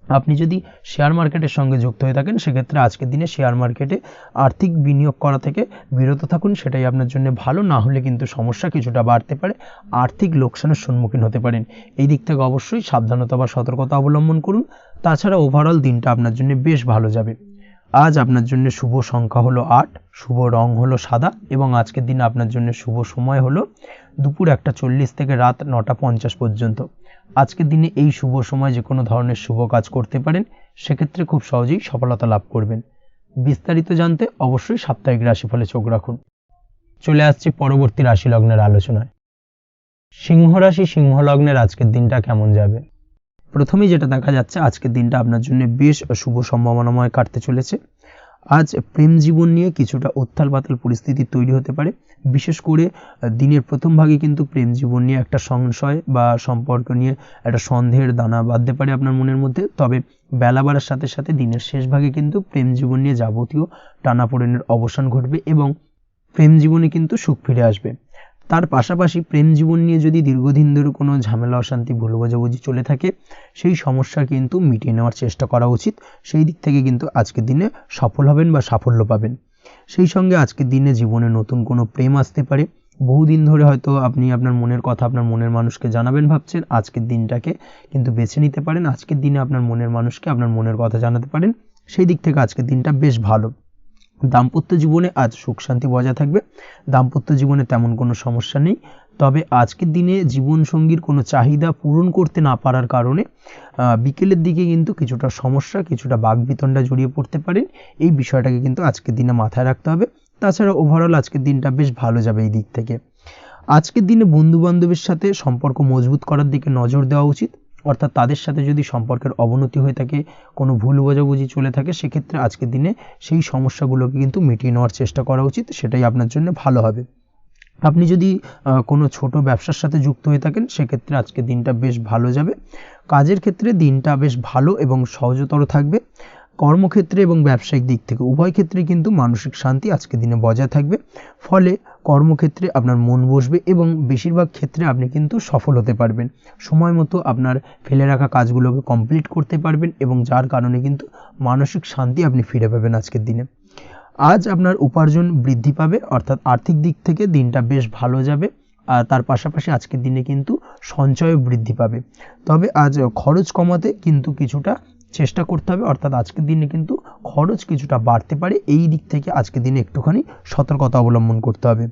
S1: আপনি যদি শেয়ার মার্কেটের সঙ্গে যুক্ত হয়ে থাকেন, সেক্ষেত্রে আজকের দিনে শেয়ার মার্কেটে আর্থিক বিনিয়োগ করা থেকে বিরত থাকুন, সেটাই আপনার জন্য ভালো। না হলে কিন্তু সমস্যা কিছুটা বাড়তে পারে, আর্থিক লোকসানের সম্মুখীন হতে পারেন। এই দিক থেকে অবশ্যই সাবধানতা বা সতর্কতা অবলম্বন করুন। তাছাড়া ওভারঅল দিনটা আপনার জন্য বেশ ভালো যাবে। আজ আপনার জন্য শুভ সংখ্যা হলো 8, শুভ রং হলো সাদা এবং আজকের দিনে আপনার জন্য শুভ সময় হলো দুপুর 1:40 থেকে রাত 9:50 পর্যন্ত। আজকের দিনে এই শুভ সময় যে কোনো ধরনের শুভ কাজ করতে পারেন, সেক্ষেত্রে খুব সহজেই সফলতা লাভ করবেন। বিস্তারিত জানতে অবশ্যই সাপ্তাহিক রাশিফলে চোখ রাখুন। চলে আসছি পরবর্তী রাশি লগ্নের আলোচনায়। সিংহ রাশি, সিংহ লগ্নের আজকের দিনটা কেমন যাবে? প্রথমেই যেটা দেখা যাচ্ছে, আজকের দিনটা আপনার জন্য বেশ শুভ সম্ভাবনাময় কাটতে চলেছে। আজ প্রেম জীবন নিয়ে কিছুটা উত্থাল পাতাল পরিস্থিতি তৈরি হতে পারে, বিশেষ করে দিনের প্রথম ভাগে কিন্তু প্রেম জীবন নিয়ে একটা সংশয় বা সম্পর্ক নিয়ে একটা সন্দেহের দানা বাঁধতে পারে আপনার মনের মধ্যে। তবে বেলা বাড়ার সাথে সাথে দিনের শেষ ভাগে কিন্তু প্রেম জীবন নিয়ে যাবতীয় টানাপোড়েনের অবসান ঘটবে এবং প্রেম জীবনে কিন্তু সুখ ফিরে আসবে। তার পাশাপাশি প্রেম জীবন নিয়ে যদি দীর্ঘদিন ধরে কোনো ঝামেলা, অশান্তি, ভুল বোঝাবুঝি চলে থাকে, সেই সমস্যা কিন্তু মিটিয়ে নেওয়ার চেষ্টা করা উচিত। সেই দিক থেকে কিন্তু আজকের দিনে সফল হবেন বা সাফল্য পাবেন। সেই সঙ্গে আজকের দিনে জীবনে নতুন কোনো প্রেম আসতে পারে। বহুদিন ধরে হয়তো আপনি আপনার মনের কথা আপনার মনের মানুষকে জানাবেন ভাবছেন, আজকের দিনটাকে কিন্তু বেছে নিতে পারেন। আজকের দিনে আপনার মনের মানুষকে আপনার মনের কথা জানাতে পারেন, সেই দিক থেকে আজকের দিনটা বেশ ভালো। দাম্পত্য জীবনে আজ সুখ শান্তি বজায় থাকবে, দাম্পত্য জীবনে তেমন কোনো সমস্যা নেই। তবে আজকের দিনে জীবনসঙ্গীর কোনো চাহিদা পূরণ করতে না পারার কারণে বিকেলের দিকে কিন্তু কিছুটা সমস্যা, কিছুটা বাকবিতণ্ডা জড়িয়ে পড়তে পারেন। এই বিষয়টাকে কিন্তু আজকের দিনে মাথায় রাখতে হবে। তাছাড়া ওভারঅল আজকের দিনটা বেশ ভালো যাবে এই দিক থেকে। আজকের দিনে বন্ধুবান্ধবের সাথে সম্পর্ক মজবুত করার দিকে নজর দেওয়া উচিত, অর্থাৎ তাদের সাথে যদি সম্পর্কের অবনতি হয়ে থাকে, কোনো ভুল বোঝাবুঝি চলে থাকে, সেক্ষেত্রে আজকের দিনে সেই সমস্যাগুলোকে কিন্তু মিটিয়ে নেওয়ার চেষ্টা করা উচিত, সেটাই আপনার জন্য ভালো হবে। আপনি যদি কোনো ছোট ব্যবসার সাথে যুক্ত হয়ে থাকেন, সেক্ষেত্রে আজকের দিনটা বেশ ভালো যাবে। কাজের ক্ষেত্রে দিনটা বেশ ভালো এবং সহজতর থাকবে। কর্মক্ষেত্রে এবং ব্যবসায়িক দিক থেকে উভয় ক্ষেত্রে কিন্তু মানসিক শান্তি আজকের দিনে বজায় থাকবে। ফলে কর্মক্ষেত্রে আপনার মন বসবে এবং বেশিরভাগ ক্ষেত্রে আপনি কিন্তু সফল হতে পারবেন। সময় মতো আপনার ফেলে রাখা কাজগুলোকে কমপ্লিট করতে পারবেন এবং যার কারণে কিন্তু মানসিক শান্তি আপনি ফিরে পাবেন আজকের দিনে। আজ আপনার উপার্জন বৃদ্ধি পাবে, অর্থাৎ আর্থিক দিক থেকে দিনটা বেশ ভালো যাবে। আর তার পাশাপাশি আজকের দিনে কিন্তু সঞ্চয়ও বৃদ্ধি পাবে। তবে আজ খরচ কমাতে কিন্তু কিছুটা চেষ্টা করতে হবে, অর্থাৎ আজকের দিনে কিন্তু খরচ কিছুটা বাড়তে পারে। এই দিক থেকে আজকের দিনে একটুখানি সতর্কতা অবলম্বন করতে হবে।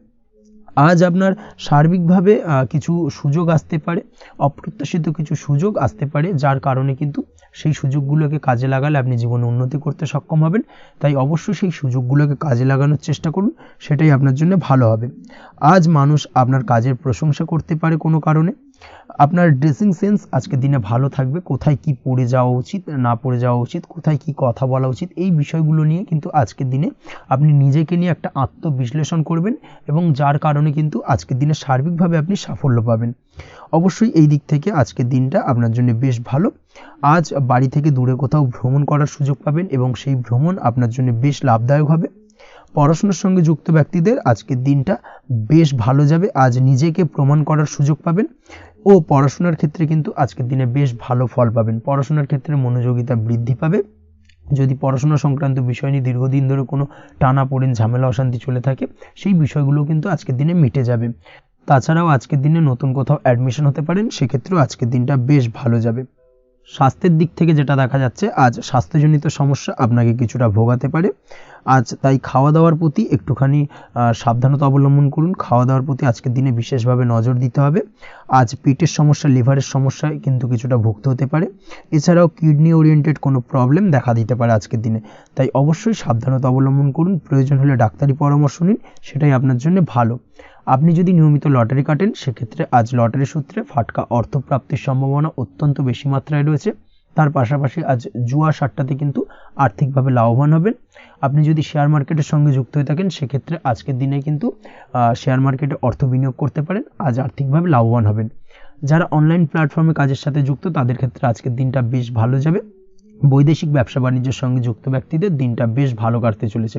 S1: আজ আপনার সার্বিকভাবে কিছু সুযোগ আসতে পারে, অপ্রত্যাশিত কিছু সুযোগ আসতে পারে, যার কারণে কিন্তু সেই সুযোগগুলোকে কাজে লাগালে আপনি জীবনে উন্নতি করতে সক্ষম হবেন। তাই অবশ্যই সেই সুযোগগুলোকে কাজে লাগানোর চেষ্টা করুন, সেটাই আপনার জন্য ভালো হবে। আজ মানুষ আপনার কাজের প্রশংসা করতে পারে কোনো কারণে। আপনার ড্রেসিং সেন্স আজকের দিনে ভালো থাকবে। কোথায় কি পরে যাওয়া উচিত, না পরে যাওয়া উচিত, কোথায় কি কথা বলা উচিত, এই বিষয়গুলো নিয়ে কিন্তু আজকের দিনে আপনি নিজেকে নিয়ে একটা আত্মবিশ্লেষণ করবেন এবং যার কারণে কিন্তু আজকের দিনে সার্বিকভাবে আপনি সাফল্য পাবেন। অবশ্যই এই দিক থেকে আজকের দিনটা আপনার জন্য বেশ ভালো। আজ বাড়ি থেকে দূরে কোথাও ভ্রমণ করার সুযোগ পাবেন এবং সেই ভ্রমণ আপনার জন্য বেশ লাভদায়ক হবে। পড়াশোনার সঙ্গে যুক্ত ব্যক্তিদের আজকের দিনটা বেশ ভালো যাবে। আজ নিজেকে প্রমাণ করার সুযোগ পাবেন ও পড়াশোনার ক্ষেত্রে কিন্তু আজকের দিনে বেশ ভালো ফল পাবেন। পড়াশোনার ক্ষেত্রে মনোযোগিতা বৃদ্ধি পাবে। যদি পড়াশোনা সংক্রান্ত বিষয় নিয়ে দীর্ঘদিন ধরে কোনো টানাপোড়েন, ঝামেলা, অশান্তি চলে থাকে, সেই বিষয়গুলো কিন্তু আজকের দিনে মিটে যাবে। তাছাড়াও আজকের দিনে নতুন কোথাও অ্যাডমিশন হতে পারেন, সেক্ষেত্রেও আজকের দিনটা বেশ ভালো যাবে। স্বাস্থ্যের দিক থেকে যেটা দেখা যাচ্ছে, আজ স্বাস্থ্যজনিত সমস্যা আপনাকে কিছুটা ভোগাতে পারে। আজ তাই খাওয়া দাওয়ার প্রতি একটুখানি সাবধানতা অবলম্বন করুন। খাওয়া দাওয়ার প্রতি আজকের দিনে বিশেষভাবে নজর দিতে হবে। আজ পেটের সমস্যা, লিভারের সমস্যায় কিন্তু কিছুটা ভুগতে হতে পারে। এছাড়াও কিডনি ওরিয়েন্টেড কোনো প্রবলেম দেখা দিতে পারে আজকের দিনে। তাই অবশ্যই সাবধানতা অবলম্বন করুন। প্রয়োজন হলে ডাক্তারি পরামর্শ নিন, সেটাই আপনার জন্য ভালো। আপনি যদি নিয়মিত লটারি কাটেন, সেক্ষেত্রে আজ লটারি সূত্রে ফাটকা অর্থপ্রাপ্তির সম্ভাবনা অত্যন্ত বেশি মাত্রায় রয়েছে। তার পাশাপাশি আজ জুয়া সাট্টাতে কিন্তু আর্থিকভাবে লাভবান হবেন। আপনি যদি শেয়ার মার্কেটের সঙ্গে যুক্ত হয়ে থাকেন, সেক্ষেত্রে আজকের দিনে কিন্তু শেয়ার মার্কেটে অর্থ বিনিয়োগ করতে পারেন। আজ আর্থিকভাবে লাভবান হবেন। যারা অনলাইন প্ল্যাটফর্মে কাজের সাথে যুক্ত, তাদের ক্ষেত্রে আজকের দিনটা বেশ ভালো যাবে। বৈদেশিক ব্যবসা বাণিজ্যের সঙ্গে যুক্ত ব্যক্তিদের দিনটা বেশ ভালো কাটতে চলেছে।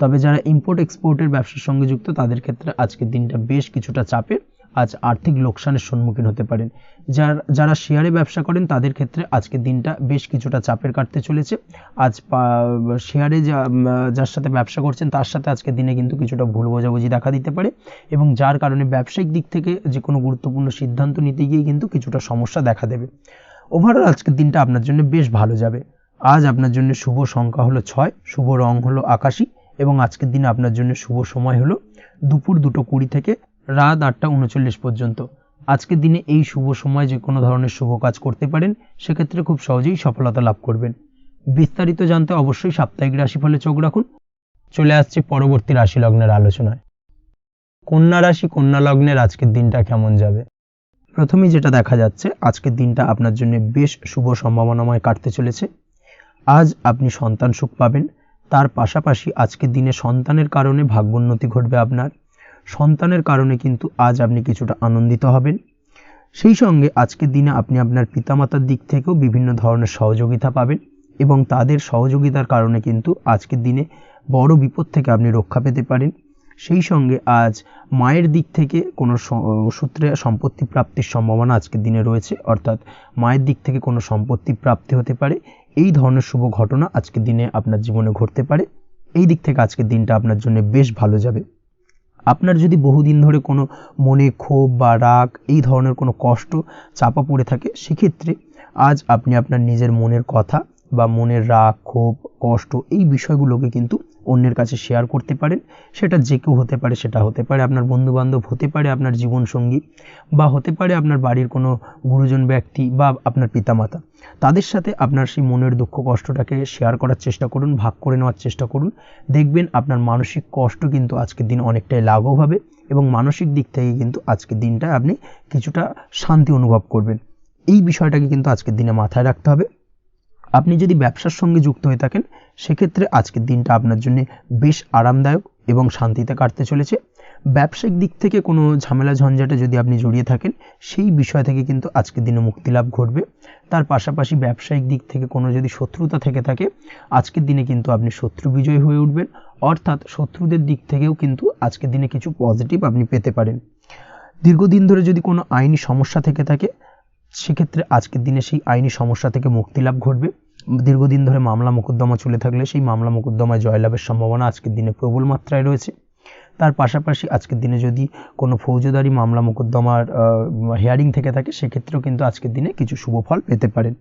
S1: তবে যারা ইম্পোর্ট এক্সপোর্টের ব্যবসার সঙ্গে যুক্ত, তাদের ক্ষেত্রে আজকের দিনটা বেশ কিছুটা চাপের। আজ আর্থিক লোকসানের সম্মুখীন হতে পারেন। যারা শেয়ারে ব্যবসা করেন, তাদের ক্ষেত্রে আজকের দিনটা বেশ কিছুটা চাপের কাটতে চলেছে। আজ শেয়ারে যার সাথে ব্যবসা করছেন, তার সাথে আজকের দিনে কিন্তু কিছুটা ভুল বোঝাবুঝি দেখা দিতে পারে এবং যার কারণে ব্যবসায়িক দিক থেকে যে কোনো গুরুত্বপূর্ণ সিদ্ধান্ত নিতে গিয়ে কিন্তু কিছুটা সমস্যা দেখা দেবে। ওভারঅল আজকের দিনটা আপনার জন্য বেশ ভালো যাবে। আজ আপনার জন্য শুভ সংখ্যা হলো 6, শুভ রং হলো আকাশী এবং আজকের দিনে আপনার জন্য শুভ সময় হলো দুপুর 2:20 থেকে রাত 8:39 পর্যন্ত। আজকের দিনে এই শুভ সময় যে কোনো ধরনের শুভ কাজ করতে পারেন, সেক্ষেত্রে খুব সহজেই সফলতা লাভ করবেন। বিস্তারিত জানতে অবশ্যই সাপ্তাহিক রাশিফলে চোখ রাখুন। চলে আসছে পরবর্তী রাশি লগ্নের আলোচনায়। কন্যা রাশি, কন্যা লগ্নের আজকের দিনটা কেমন যাবে? প্রথমেই যেটা দেখা যাচ্ছে, আজকের দিনটা আপনার জন্য বেশ শুভ সম্ভাবনাময় কাটতে চলেছে। আজ আপনি সন্তান সুখ পাবেন। তার পাশাপাশি আজকের দিনে সন্তানের কারণে ভাগ্যোন্নতি ঘটবে আপনার। সন্তানের কারণে কিন্তু আজ আপনি কিছুটা আনন্দিত হবেন। সেই সঙ্গে আজকের দিনে আপনি আপনার পিতামাতার দিক থেকেও বিভিন্ন ধরনের সহযোগিতা পাবেন এবং তাদের সহযোগিতার কারণে কিন্তু আজকের দিনে বড় বিপদ থেকে আপনি রক্ষা পেতে পারেন। সেই সঙ্গে আজ মায়ের দিক থেকে কোনো সূত্রে সম্পত্তি প্রাপ্তির সম্ভাবনা আজকের দিনে রয়েছে, অর্থাৎ মায়ের দিক থেকে কোনো সম্পত্তি প্রাপ্তি হতে পারে। এই ধরনের শুভ ঘটনা আজকের দিনে আপনার জীবনে ঘটতে পারে। এই দিক থেকে আজকের দিনটা আপনার জন্য বেশ ভালো যাবে। আপনার যদি বহুদিন ধরে কোনো মনে ক্ষোভ বা রাগ, এই ধরনের কোনো কষ্ট চাপা পড়ে থাকে, সেক্ষেত্রে আজ আপনি আপনার নিজের মনের কথা বা মনের রাগ, ক্ষোভ, কষ্ট, এই বিষয়গুলোকে কিন্তু অন্যের কাছে শেয়ার করতে পারেন। সেটা যে কেউ হতে পারে, সেটা হতে পারে আপনার বন্ধুবান্ধব, হতে পারে আপনার জীবনসঙ্গী, বা হতে পারে আপনার বাড়ির কোনো গুরুজন ব্যক্তি বা আপনার পিতামাতা। তাদের সাথে আপনার সেই মনের দুঃখ কষ্টটাকে শেয়ার করার চেষ্টা করুন, ভাগ করে নেওয়ার চেষ্টা করুন। দেখবেন আপনার মানসিক কষ্ট কিন্তু আজকের দিন অনেকটাই লাঘব হবে এবং মানসিক দিক থেকে কিন্তু আজকের দিনটা আপনি কিছুটা শান্তি অনুভব করবেন। এই বিষয়টাকে কিন্তু আজকের দিনে মাথায় রাখতে হবে। আপনি যদি ব্যবসার সঙ্গে যুক্ত হয়ে থাকেন, সেক্ষেত্রে আজকের দিনটা আপনার জন্য বেশ আরামদায়ক এবং শান্তিতে কাটতে চলেছে। ব্যবসায়িক দিক থেকে কোনো ঝামেলা ঝঞ্ঝাটে যদি আপনি জড়িয়ে থাকেন, সেই বিষয় থেকে কিন্তু আজকের দিনে মুক্তিলাভ ঘটবে। তার পাশাপাশি ব্যবসায়িক দিক থেকে কোনো যদি শত্রুতা থেকে থাকে, আজকের দিনে কিন্তু আপনি শত্রু বিজয় হয়ে উঠবেন, অর্থাৎ শত্রুদের দিক থেকেও কিন্তু আজকের দিনে কিছু পজিটিভ আপনি পেতে পারেন। দীর্ঘদিন ধরে যদি কোনো আইনি সমস্যা থেকে থাকে, সেক্ষেত্রে আজকের দিনে সেই আইনি সমস্যা থেকে মুক্তিলাভ ঘটবে। দীর্ঘদিন ধরে মামলা মোকদ্দমা চলে থাকলে সেই মামলা মোকদ্দমায় জয়লাভের সম্ভাবনা আজকের দিনে প্রবল মাত্রায় রয়েছে। তার পাশাপাশি আজকের দিনে যদি কোনো ফৌজদারি মামলা মোকদ্দমার হিয়ারিং থেকে থাকে, সেক্ষেত্রেও কিন্তু আজকের দিনে কিছু শুভ ফল পেতে পারেন।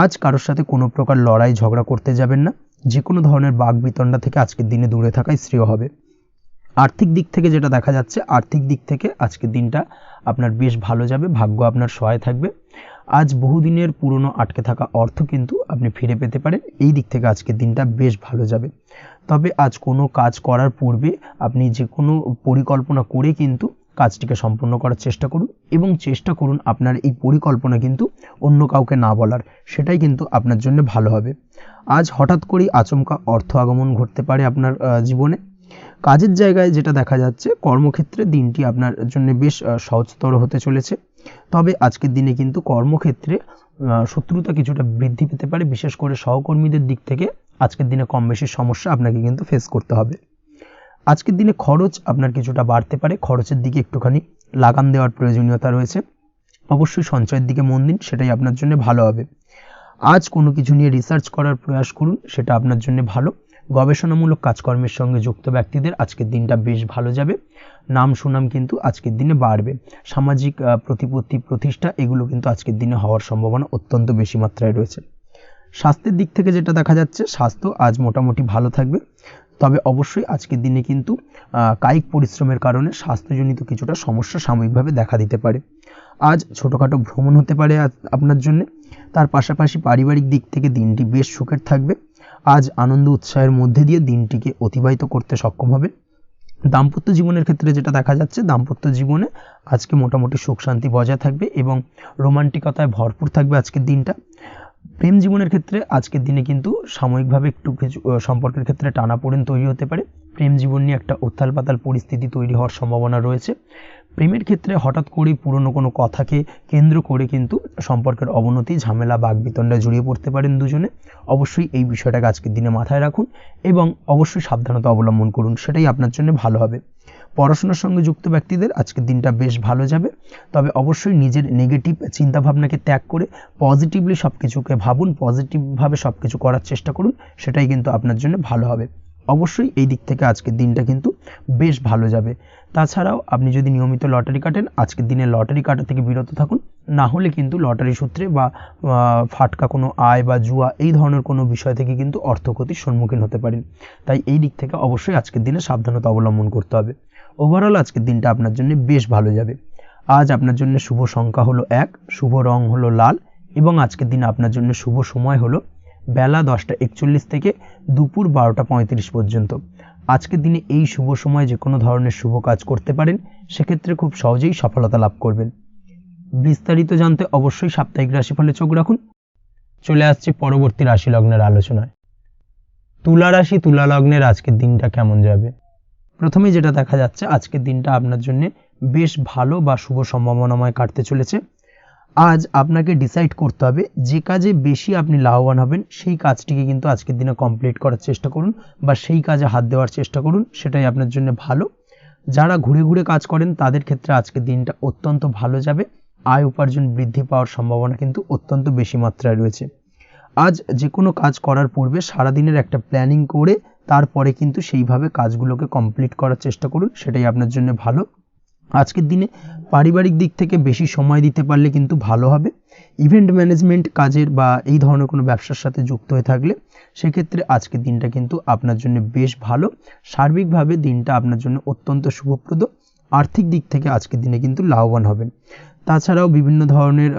S1: আজ কারোর সাথে কোনো প্রকার লড়াই ঝগড়া করতে যাবেন না। যে কোনো ধরনের বাকবিতণ্ডা থেকে আজকের দিনে দূরে থাকাই শ্রেয় হবে। আর্থিক দিক থেকে যেটা দেখা যাচ্ছে, আর্থিক দিক থেকে আজকের দিনটা আপনার বেশ ভালো যাবে, ভাগ্য আপনার সহায় থাকবে। আজ বহুদিনের পুরনো আটকে থাকা অর্থ কিন্তু আপনি ফিরে পেতে পারেন। এই দিক থেকে আজকের দিনটা বেশ ভালো যাবে। তবে আজ কোনো কাজ করার পূর্বে আপনি যে কোনো পরিকল্পনা করে কিন্তু কাজটিকে সম্পূর্ণ করার চেষ্টা করুন এবং চেষ্টা করুন আপনার এই পরিকল্পনা কিন্তু অন্য কাউকে না বলার, সেটাই কিন্তু আপনার জন্য ভালো হবে। আজ হঠাৎ করেই আচমকা অর্থ আগমন ঘটতে পারে আপনার জীবনে। কাজের জায়গায় যেটা দেখা যাচ্ছে, কর্মক্ষেত্রে দিনটি আপনার জন্য বেশ সহজতর হতে চলেছে। তবে আজকের দিনে কিন্তু কর্মক্ষেত্রে শত্রুতা কিছুটা বৃদ্ধি পেতে পারে, বিশেষ করে সহকর্মীদের দিক থেকে আজকের দিনে কম বেশি সমস্যা আপনাকে কিন্তু ফেস করতে হবে। আজকের দিনে খরচ আপনার কিছুটা বাড়তে পারে, খরচের দিকে একটুখানি লাগাম দেওয়ার প্রয়োজনীয়তা রয়েছে। অবশ্যই সঞ্চয়ের দিকে মন দিন, সেটাই আপনার জন্য ভালো হবে। আজ কোনো কিছু নিয়ে রিসার্চ করার প্রয়াস করুন, সেটা আপনার জন্য ভালো। গবেষণামূলক কাজকর্মের সঙ্গে যুক্ত ব্যক্তিদের আজকের দিনটা বেশ ভালো যাবে। নাম সুনাম কিন্তু আজকের দিনে বাড়বে। সামাজিক প্রতিপত্তি প্রতিষ্ঠা এগুলো কিন্তু আজকের দিনে হওয়ার সম্ভাবনা অত্যন্ত বেশি মাত্রায় রয়েছে। স্বাস্থ্যের দিক থেকে যেটা দেখা যাচ্ছে, স্বাস্থ্য আজ মোটামুটি ভালো থাকবে। তবে অবশ্যই আজকের দিনে কিন্তু কায়িক পরিশ্রমের কারণে স্বাস্থ্যজনিত কিছুটা সমস্যা সাময়িকভাবে দেখা দিতে পারে। আজ ছোটোখাটো ভ্রমণ হতে পারে আপনার জন্য। তার পাশাপাশি পারিবারিক দিক থেকে দিনটি বেশ সুখের থাকবে। আজ আনন্দ উৎসাহের মধ্যে দিয়ে দিনটিকে অতিবাহিত করতে সক্ষম হবে। দাম্পত্য জীবনের ক্ষেত্রে যেটা দেখা যাচ্ছে, দাম্পত্য জীবনে আজকে মোটামুটি সুখ শান্তি বজায় থাকবে এবং রোমান্টিকতায় ভরপুর থাকবে আজকের দিনটা। প্রেম জীবনের ক্ষেত্রে আজকের দিনে কিন্তু সাময়িকভাবে একটু কিছু সম্পর্কের ক্ষেত্রে টানাপোড়েন তৈরি হতে পারে। প্রেম জীবন নিয়ে একটা উত্থাল পাতাল পরিস্থিতি তৈরি হওয়ার সম্ভাবনা রয়েছে। প্রেমের ক্ষেত্রে হঠাৎ করেই পুরনো কোনো কথাকে কেন্দ্র করে কিন্তু সম্পর্কের অবনতি, ঝামেলা, বাকবিতণ্ডায় জড়িয়ে পড়তে পারেন দুজনে। অবশ্যই এই বিষয়টাকে আজকের দিনে মাথায় রাখুন এবং অবশ্যই সাবধানতা অবলম্বন করুন, সেটাই আপনার জন্য ভালো হবে। পড়াশোনার সঙ্গে যুক্ত ব্যক্তিদের আজকের দিনটা বেশ ভালো যাবে। তবে অবশ্যই নিজের নেগেটিভ চিন্তাভাবনাকে ত্যাগ করে পজিটিভলি সব কিছুকে ভাবুন, পজিটিভভাবে সব কিছু করার চেষ্টা করুন, সেটাই কিন্তু আপনার জন্য ভালো হবে। অবশ্যই এই দিক থেকে আজকের দিনটা কিন্তু বেশ ভালো যাবে। তাছাড়াও আপনি যদি নিয়মিত লটারি কাটেন, আজকের দিনে লটারি কাটা থেকে বিরত থাকুন। না হলে কিন্তু লটারি সূত্রে বা ফাটকা কোনো আয় বা জুয়া এই ধরনের কোনো বিষয় থেকে কিন্তু অর্থক্ষতির সম্মুখীন হতে পারেন। তাই এই দিক থেকে অবশ্যই আজকের দিনে সাবধানতা অবলম্বন করতে হবে। ওভারঅল আজকের দিনটা আপনার জন্য বেশ ভালো যাবে। আজ আপনার জন্য শুভ সংখ্যা হলো 1, শুভ রং হলো লাল এবং আজকের দিনে আপনার জন্য শুভ সময় হলো বেলা 10:41 থেকে দুপুর 12:35 পর্যন্ত। আজকের দিনে এই শুভ সময় যে কোনো ধরনের শুভ কাজ করতে পারেন, সেক্ষেত্রে খুব সহজেই সফলতা লাভ করবেন। বিস্তারিত জানতে অবশ্যই সাপ্তাহিক রাশিফলে চোখ রাখুন। চলে আসছে পরবর্তী রাশি লগ্নের আলোচনায়। তুলা রাশি, তুলা লগ্নের আজকের দিনটা কেমন যাবে? প্রথমে যেটা দেখা যাচ্ছে, আজকের দিনটা আপনার জন্য বেশ ভালো বা শুভ সম্ভাবনাময় কাটতে চলেছে। আজ আপনাকে ডিসাইড করতে হবে যে কাজে বেশি আপনি লাভবান হবেন, সেই কাজটিকে কিন্তু আজকের দিনে কমপ্লিট করার চেষ্টা করুন বা সেই কাজে হাত দেওয়ার চেষ্টা করুন, সেটাই আপনার জন্য ভালো। যারা ঘুরে ঘুরে কাজ করেন তাদের ক্ষেত্রে আজকের দিনটা অত্যন্ত ভালো যাবে। আয় উপার্জন বৃদ্ধি পাওয়ার সম্ভাবনা কিন্তু অত্যন্ত বেশি মাত্রায় রয়েছে। আজ যে কোনো কাজ করার পূর্বে সারাদিনের একটা প্ল্যানিং করে তারপরে কিন্তু সেইভাবে কাজগুলোকে কমপ্লিট করার চেষ্টা করুন, সেটাই আপনার জন্য ভালো। আজকের দিনে পারিবারিক দিক থেকে বেশি সময় দিতে পারলে কিন্তু ভালো হবে। ইভেন্ট ম্যানেজমেন্ট কাজের বা এই ধরনের কোনো ব্যবসার সাথে যুক্ত হয়ে থাকলে সেক্ষেত্রে আজকের দিনটা কিন্তু আপনার জন্য বেশ ভালো। সার্বিকভাবে দিনটা আপনার জন্য অত্যন্ত শুভপ্রদ। আর্থিক দিক থেকে আজকের দিনে কিন্তু লাভবান হবেন। তাছাড়াও বিভিন্ন ধরনের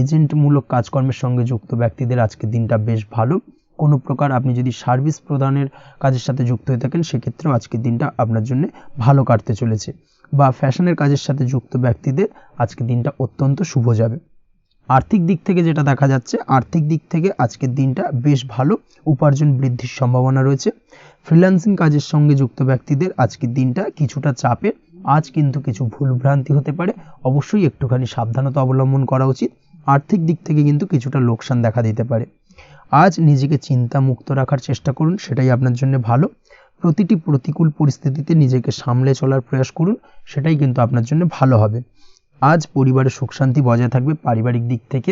S1: এজেন্টমূলক কাজকর্মের সঙ্গে যুক্ত ব্যক্তিদের আজকের দিনটা বেশ ভালো। কোনো প্রকার আপনি যদি সার্ভিস প্রদানের কাজের সাথে যুক্ত হয়ে থাকেন সেক্ষেত্রেও আজকের দিনটা আপনার জন্য ভালো কাটতে চলেছে। বা ফ্যাশনের কাজের সাথে যুক্ত ব্যক্তিদের আজকের দিনটা অত্যন্ত শুভ যাবে। আর্থিক দিক থেকে যেটা দেখা যাচ্ছে, আর্থিক দিক থেকে আজকের দিনটা বেশ ভালো, উপার্জন বৃদ্ধির সম্ভাবনা রয়েছে। ফ্রিল্যান্সিং কাজের সঙ্গে যুক্ত ব্যক্তিদের আজকের দিনটা কিছুটা চাপের। আজ কিন্তু কিছু ভুলভ্রান্তি হতে পারে, অবশ্যই একটুখানি সাবধানতা অবলম্বন করা উচিত। আর্থিক দিক থেকে কিন্তু কিছুটা লোকসান দেখা দিতে পারে। আজ নিজেকে চিন্তা মুক্ত রাখার চেষ্টা করুন, সেটাই আপনার জন্য ভালো। প্রতিটি প্রতিকূল পরিস্থিতিতে নিজেকে সামলে চলার প্রয়াস করুন, সেটাই কিন্তু আপনার জন্য ভালো হবে। আজ পরিবারের সুখ শান্তি বজায় থাকবে। পারিবারিক দিক থেকে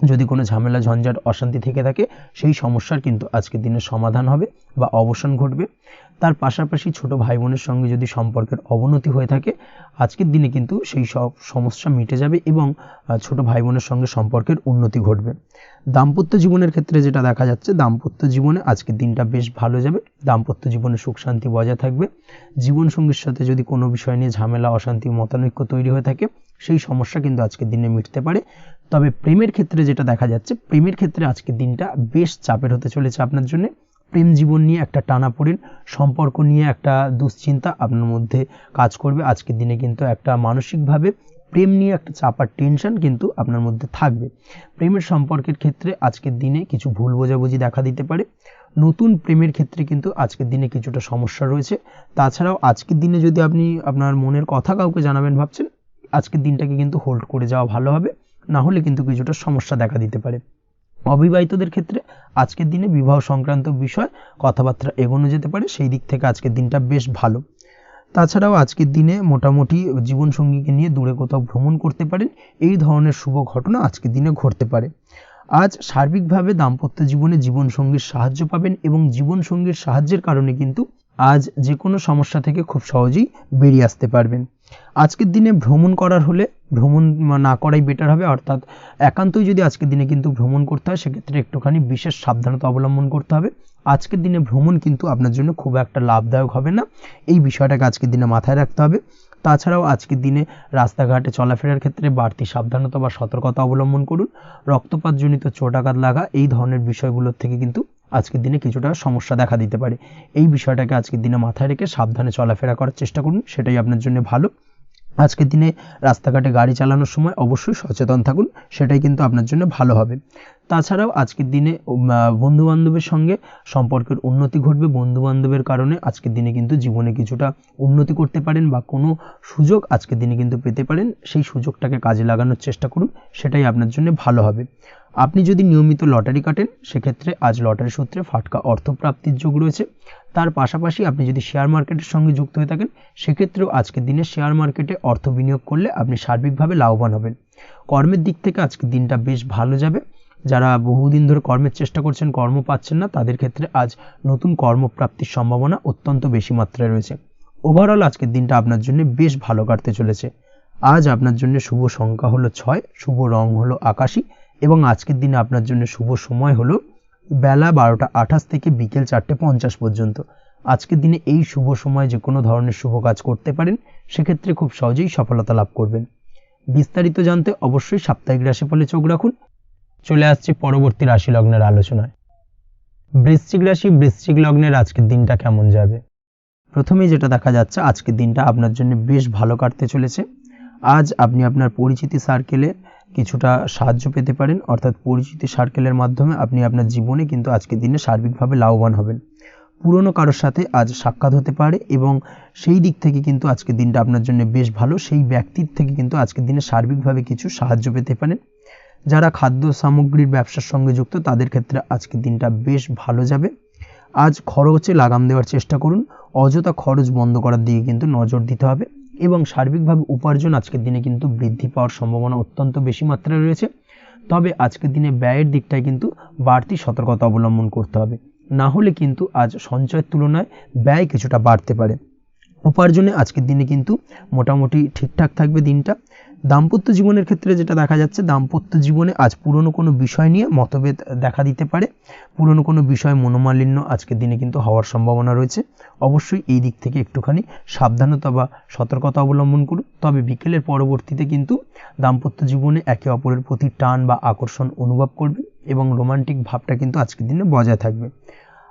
S1: যদি কোনো ঝামেলা ঝঞ্ঝাট অশান্তি থেকে থাকে সেই সমস্যার কিন্তু আজকের দিনে সমাধান হবে বা অবসান ঘটবে। তার পাশাপাশি ছোট ভাই বোনের সঙ্গে যদি সম্পর্কের অবনতি হয়ে থাকে আজকের দিনে কিন্তু সেই সব সমস্যা মিটে যাবে এবং ছোট ভাই বোনের সঙ্গে সম্পর্কের উন্নতি ঘটবে। দাম্পত্য জীবনের ক্ষেত্রে যেটা দেখা যাচ্ছে, দাম্পত্য জীবনে আজকের দিনটা বেশ ভালো যাবে। দাম্পত্য জীবনে সুখ শান্তি বজায় থাকবে। জীবনসঙ্গীর সাথে যদি কোনো বিষয় নিয়ে ঝামেলা অশান্তি মতানৈক্য তৈরি হয়ে থাকে সেই সমস্যা কিন্তু আজকের দিনে মিটতে পারে। তবে প্রেমের ক্ষেত্রে যেটা দেখা যাচ্ছে, প্রেমের ক্ষেত্রে আজকের দিনটা বেশ চাপের হতে চলেছে আপনার জন্য। প্রেম জীবন নিয়ে একটা টানাপোড়েন, সম্পর্ক নিয়ে একটা দুশ্চিন্তা আপনার মধ্যে কাজ করবে। আজকের দিনে কিন্তু একটা মানসিকভাবে প্রেম নিয়ে একটা চাপার টেনশন কিন্তু আপনার মধ্যে থাকবে। প্রেমের সম্পর্কের ক্ষেত্রে আজকের দিনে কিছু ভুল বোঝাবুঝি দেখা দিতে পারে। নতুন প্রেমের ক্ষেত্রে কিন্তু আজকের দিনে কিছুটা সমস্যা রয়েছে। তাছাড়াও আজকের দিনে যদি আপনি আপনার মনের কথা কাউকে জানাবেন ভাবছেন, আজকের দিনটাকে কিন্তু হোল্ড করে যাওয়া ভালো হবে, না হলে কিন্তু কিছুটা সমস্যা দেখা দিতে পারে। অবিবাহিতদের ক্ষেত্রে আজকের দিনে বিবাহ সংক্রান্ত বিষয় কথাবার্তা এগোনো যেতে পারে, সেই দিক থেকে আজকের দিনটা বেশ ভালো। তাছাড়াও আজকের দিনে মোটামুটি জীবনসঙ্গীকে নিয়ে দূরে কোথাও ভ্রমণ করতে পারেন, এই ধরনের শুভ ঘটনা আজকের দিনে ঘটতে পারে। আজ সার্বিকভাবে দাম্পত্য জীবনে জীবনসঙ্গীর সাহায্য পাবেন এবং জীবনসঙ্গীর সাহায্যের কারণে কিন্তু আজ যে কোনো সমস্যা থেকে খুব সহজেই বেরিয়ে আসতে পারবেন। আজকের দিনে ভ্রমণ করার হলে ভ্রমণ না করাই বেটার হবে, অর্থাৎ একান্তই যদি আজকের দিনে কিন্তু ভ্রমণ করতে হয় সেক্ষেত্রে একটুখানি বিশেষ সাবধানতা অবলম্বন করতে হবে। আজকের দিনে ভ্রমণ কিন্তু আপনার জন্য খুব একটা লাভদায়ক হবে না, এই বিষয়টাকে আজকের দিনে মাথায় রাখতে হবে। তাছাড়াও আজকের দিনে রাস্তাঘাটে চলাফেরার ক্ষেত্রে বাড়তি সাবধানতা বা সতর্কতা অবলম্বন করুন। রক্তপাতজনিত চোটাঘাত লাগা এই ধরনের বিষয়গুলোর থেকে কিন্তু আজকের দিনে কিছুটা সমস্যা দেখা দিতে পারে। এই বিষয়টাকে আজকের দিনে মাথায় রেখে সাবধানে চলাফেরা করার চেষ্টা করুন, সেটাই আপনার জন্য ভালো। আজকের দিনে রাস্তাঘাটে গাড়ি চালানোর সময় অবশ্যই সচেতন থাকুন, সেটাই কিন্তু আপনার জন্য ভালো হবে। তাছাড়াও আজকের দিনে বন্ধুবান্ধবের সঙ্গে সম্পর্কের উন্নতি ঘটবে। বন্ধুবান্ধবের কারণে আজকের দিনে কিন্তু জীবনে কিছুটা উন্নতি করতে পারেন বা কোনো সুযোগ আজকের দিনে কিন্তু পেতে পারেন, সেই সুযোগটাকে কাজে লাগানোর চেষ্টা করুন, সেটাই আপনার জন্য ভালো হবে। আপনি যদি নিয়মিত লটারি কাটেন সেক্ষেত্রে আজ লটারি সূত্রে ফাটকা অর্থপ্রাপ্তির যোগ রয়েছে। তার পাশাপাশি আপনি যদি শেয়ার মার্কেটের সঙ্গে যুক্ত হয়ে থাকেন সেক্ষেত্রেও আজকের দিনে শেয়ার মার্কেটে অর্থ বিনিয়োগ করলে আপনি সার্বিকভাবে লাভবান হবেন। কর্মের দিক থেকে আজকের দিনটা বেশ ভালো যাবে। যারা বহুদিন ধরে কর্মের চেষ্টা করছেন কর্ম পাচ্ছেন না তাদের ক্ষেত্রে আজ নতুন কর্মপ্রাপ্তির সম্ভাবনা অত্যন্ত বেশি মাত্রায় রয়েছে। ওভারঅল আজকের দিনটা আপনার জন্য বেশ ভালো কাটতে চলেছে। আজ আপনার জন্য শুভ সংখ্যা হলো 6, শুভ রং হলো আকাশী এবং আজকের দিনে আপনার জন্য শুভ সময় হলো বেলা 12টা 28 থেকে বিকেল 4টা 50 পর্যন্ত। আজকের দিনে এই শুভ সময় যে কোনো ধরনের শুভ কাজ করতে পারেন, সেক্ষেত্রে খুব সহজেই সফলতা লাভ করবেন। বিস্তারিত জানতে অবশ্যই সাপ্তাহিক রাশিফলে চোখ রাখুন। চলে আসছে পরবর্তী রাশি লগ্নের আলোচনায়। বৃশ্চিক রাশি, বৃশ্চিক লগ্নের আজকের দিনটা কেমন যাবে? প্রথমেই যেটা দেখা যাচ্ছে আজকের দিনটা আপনার জন্য বেশ ভালো কাটতে চলেছে। আজ আপনি আপনার পরিচিতি সার্কেলে কিছুটা সাহায্য পেতে পারেন, অর্থাৎ পরিচিতি সার্কেলের মাধ্যমে আপনি আপনার জীবনে কিন্তু আজকের দিনে সার্বিকভাবে লাভবান হবেন। পুরনো কারোর সাথে আজ সাক্ষাৎ হতে পারে এবং সেই দিক থেকে কিন্তু আজকের দিনটা আপনার জন্য বেশ ভালো। সেই ব্যক্তির থেকে কিন্তু আজকের দিনে সার্বিকভাবে কিছু সাহায্য পেতে পারেন। যারা খাদ্য সামগ্রীর ব্যবসার সঙ্গে যুক্ত তাদের ক্ষেত্রে আজকের দিনটা বেশ ভালো যাবে। আজ খরচে লাগাম দেওয়ার চেষ্টা করুন, অযথা খরচ বন্ধ করার দিকে কিন্তু নজর দিতে হবে এবং সার্বিকভাবে উপার্জন আজকের দিনে কিন্তু বৃদ্ধি পাওয়ার সম্ভাবনা অত্যন্ত বেশি মাত্রায় রয়েছে। তবে আজকের দিনে ব্যয়ের দিকটায় কিন্তু বাড়তি সতর্কতা অবলম্বন করতে হবে, না হলে কিন্তু আজ সঞ্চয়ের তুলনায় ব্যয় কিছুটা বাড়তে পারে। উপার্জনে আজকের দিনে কিন্তু মোটামুটি ঠিকঠাক থাকবে দিনটা। দাম্পত্য জীবনের ক্ষেত্রে যেটা দেখা যাচ্ছে, দাম্পত্য জীবনে আজ পুরনো কোনো বিষয় নিয়ে মতভেদ দেখা দিতে পারে, পুরনো কোনো বিষয় মনোমালিন্য আজকের দিনে কিন্তু হওয়ার সম্ভাবনা রয়েছে। অবশ্যই এই দিক থেকে একটুখানি সাবধানতা বা সতর্কতা অবলম্বন করুন। তবে বিকেলের পরবর্তীতে কিন্তু দাম্পত্য জীবনে একে অপরের প্রতি টান বা আকর্ষণ অনুভব করবেন এবং রোমান্টিক ভাবটা কিন্তু আজকের দিনে বজায় থাকবে।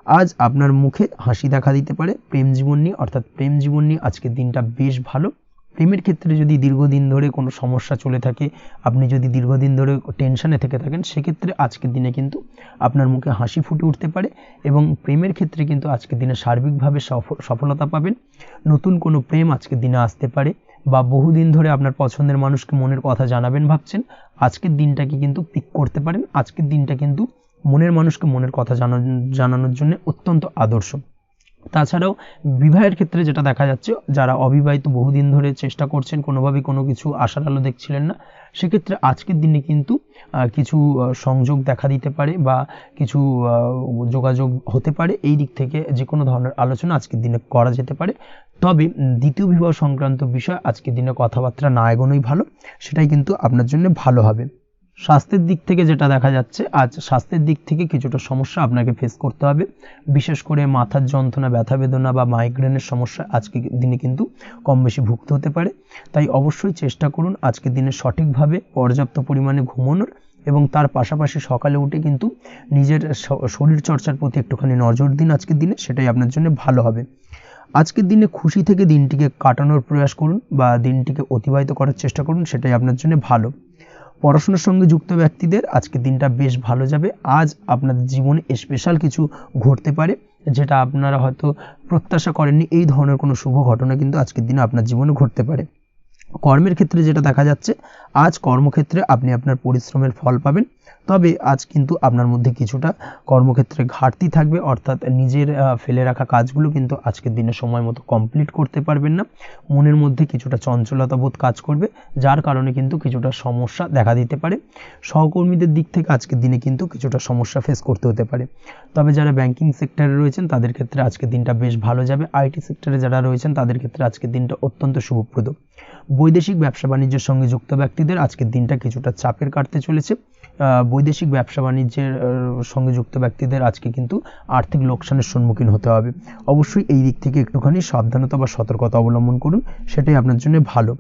S1: আজ আপনার মুখে হাসি দেখা দিতে পারে। প্রেম জীবন নিয়ে, অর্থাৎ প্রেম জীবন নিয়ে আজকের দিনটা বেশ ভালো। প্রেমের ক্ষেত্রে যদি দীর্ঘদিন ধরে কোনো সমস্যা চলে থাকে, আপনি যদি দীর্ঘদিন ধরে টেনশনে থেকে থাকেন, সেক্ষেত্রে আজকের দিনে কিন্তু আপনার মুখে হাসি ফুটে উঠতে পারে এবং প্রেমের ক্ষেত্রে কিন্তু আজকের দিনে সার্বিকভাবে সফলতা পাবেন। নতুন কোনো প্রেম আজকের দিনে আসতে পারে, বা বহুদিন ধরে আপনার পছন্দের মানুষকে মনের কথা জানাবেন ভাবছেন, আজকের দিনটাকে কিন্তু পিক করতে পারেন। আজকের দিনটা কিন্তু মনের মানুষকে মনের কথা জানানোর জন্য অত্যন্ত আদর্শ। তাছাড়াও বিবাহের ক্ষেত্রে যেটা দেখা যাচ্ছে, যারা অবিবাহিত বহুদিন ধরে চেষ্টা করছেন, কোনোভাবে কোনো কিছু আশার আলো দেখছিলেন না, সেক্ষেত্রে আজকের দিনে কিন্তু কিছু সংযোগ দেখা দিতে পারে বা কিছু যোগাযোগ হতে পারে। এই দিক থেকে যে কোনো ধরনের আলোচনা আজকের দিনে করা যেতে পারে। তবে দ্বিতীয় বিবাহ সংক্রান্ত বিষয় আজকের দিনে কথাবার্তা না এগোনোই ভালো, সেটাই কিন্তু আপনার জন্য ভালো হবে। স্বাস্থ্যের দিক থেকে যেটা দেখা যাচ্ছে, আজ স্বাস্থ্যের দিক থেকে কিছুটা সমস্যা আপনাকে ফেস করতে হবে। বিশেষ করে মাথার যন্ত্রণা, ব্যথা বেদনা বা মাইগ্রেনের সমস্যা আজকের দিনে কিন্তু কম বেশি ভুগতে হতে পারে। তাই অবশ্যই চেষ্টা করুন আজকের দিনে সঠিকভাবে পর্যাপ্ত পরিমাণে ঘুমানোর, এবং তার পাশাপাশি সকালে উঠে কিন্তু নিজের শরীর চর্চার প্রতি একটুখানি নজর দিন আজকের দিনে, সেটাই আপনার জন্য ভালো হবে। আজকের দিনে খুশি থেকে দিনটিকে কাটানোর প্রয়াস করুন বা দিনটিকে অতিবাহিত করার চেষ্টা করুন, সেটাই আপনার জন্য ভালো। পড়াশোনার সঙ্গে যুক্ত ব্যক্তিদের আজকের দিনটা বেশ ভালো যাবে। আজ আপনাদের জীবনে স্পেশাল কিছু ঘটতে পারে, যেটা আপনারা হয়তো প্রত্যাশা করেননি। এই ধরনের কোনো শুভ ঘটনা কিন্তু আজকের দিনে আপনার জীবনে ঘটতে পারে। কর্মের ক্ষেত্রে যেটা দেখা যাচ্ছে, আজ কর্মক্ষেত্রে আপনি আপনার পরিশ্রমের ফল পাবেন। তবে আজ কিন্তু আপনার মধ্যে কিছুটা কর্মক্ষেত্রে ঘাটতি থাকবে, অর্থাৎ নিজের ফেলে রাখা কাজগুলো কিন্তু আজকের দিনে সময় মতো কমপ্লিট করতে পারবেন না। মনের মধ্যে কিছুটা চঞ্চলতা বোধ কাজ করবে, যার কারণে কিন্তু কিছুটা সমস্যা দেখা দিতে পারে। সহকর্মীদের দিক থেকে আজকের দিনে কিন্তু কিছুটা সমস্যা ফেস করতে হতে পারে। তবে যারা ব্যাংকিং সেক্টরে রয়েছেন তাদের ক্ষেত্রে আজকের দিনটা বেশ ভালো যাবে। আইটি সেক্টরে যারা রয়েছেন তাদের ক্ষেত্রে আজকের দিনটা অত্যন্ত শুভপ্রদ। বৈদেশিক ব্যবসা বাণিজ্যের সঙ্গে যুক্ত ব্যক্তিদের আজকের দিনটা কিছুটা চাপের কাটতে চলেছে। বৈদেশিক ব্যবসা বাণিজ্যের সঙ্গে যুক্ত ব্যক্তিদের আজকে কিন্তু আর্থিক লোকসানের সম্মুখীন হতে হবে। অবশ্যই এই দিক থেকে একটুখানি সাবধানতা বা সতর্কতা অবলম্বন করুন, সেটাই আপনার জন্য ভালো।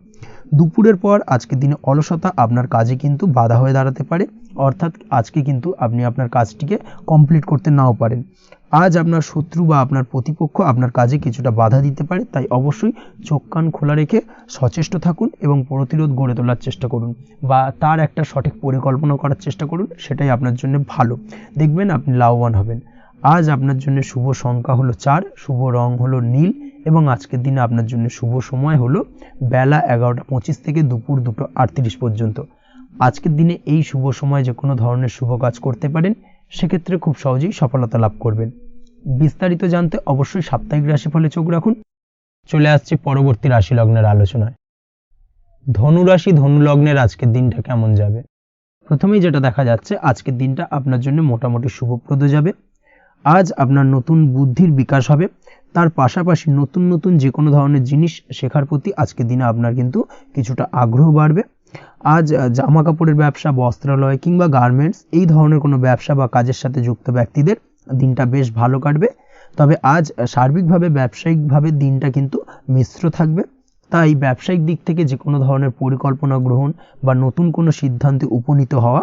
S1: দুপুরের পর আজকের দিনে অলসতা আপনার কাজে কিন্তু বাধা হয়ে দাঁড়াতে পারে, অর্থাৎ আজকে কিন্তু আপনি আপনার কাজটিকে কমপ্লিট করতে নাও পারেন। আজ আপনার শত্রু বা আপনার প্রতিপক্ষ আপনার কাজে কিছুটা বাধা দিতে পারে, তাই অবশ্যই চোখ কান খোলা রেখে সচেষ্ট থাকুন এবং প্রতিরোধ গড়ে তোলার চেষ্টা করুন বা তার একটা সঠিক পরিকল্পনা করার চেষ্টা করুন, সেটাই আপনার জন্য ভালো। দেখবেন আপনি লাভবান হবেন। আজ আপনার জন্য শুভ সংখ্যা হলো 4, শুভ রং হলো নীল, এবং আজকের দিনে আপনার জন্য শুভ সময় হলো বেলা 11:25 থেকে দুপুর 2:38 পর্যন্ত। আজকের দিনে এই শুভ সময় যে কোনো ধরনের শুভ কাজ করতে পারেন, সেক্ষেত্রে খুব সহজেই সফলতা লাভ করবেন। বিস্তারিত জানতে অবশ্যই সাপ্তাহিক রাশিফলে চোখ রাখুন। চলে আসছে পরবর্তী রাশি লগ্নের আলোচনায়। ধনুরাশি ধনু লগ্নের আজকের দিনটা কেমন যাবে? প্রথমেই যেটা দেখা যাচ্ছে, আজকের দিনটা আপনার জন্য মোটামুটি শুভপ্রদ যাবে। আজ আপনার নতুন বুদ্ধির বিকাশ হবে, তার পাশাপাশি নতুন নতুন যে কোনো ধরনের জিনিস শেখার প্রতি আজকের দিনে আপনার কিন্তু কিছুটা আগ্রহ বাড়বে। আজ জামা কাপড়ের ব্যবসা, বস্ত্রালয় কিংবা গার্মেন্টস এই ধরনের কোনো ব্যবসা বা কাজের সাথে যুক্ত ব্যক্তিদের দিনটা বেশ ভালো কাটবে। তবে আজ সার্বিকভাবে ব্যবসায়িকভাবে দিনটা কিন্তু মিশ্র থাকবে, তাই ব্যবসায়িক দিক থেকে যে কোনো ধরনের পরিকল্পনা গ্রহণ বা নতুন কোনো সিদ্ধান্তে উপনীত হওয়া,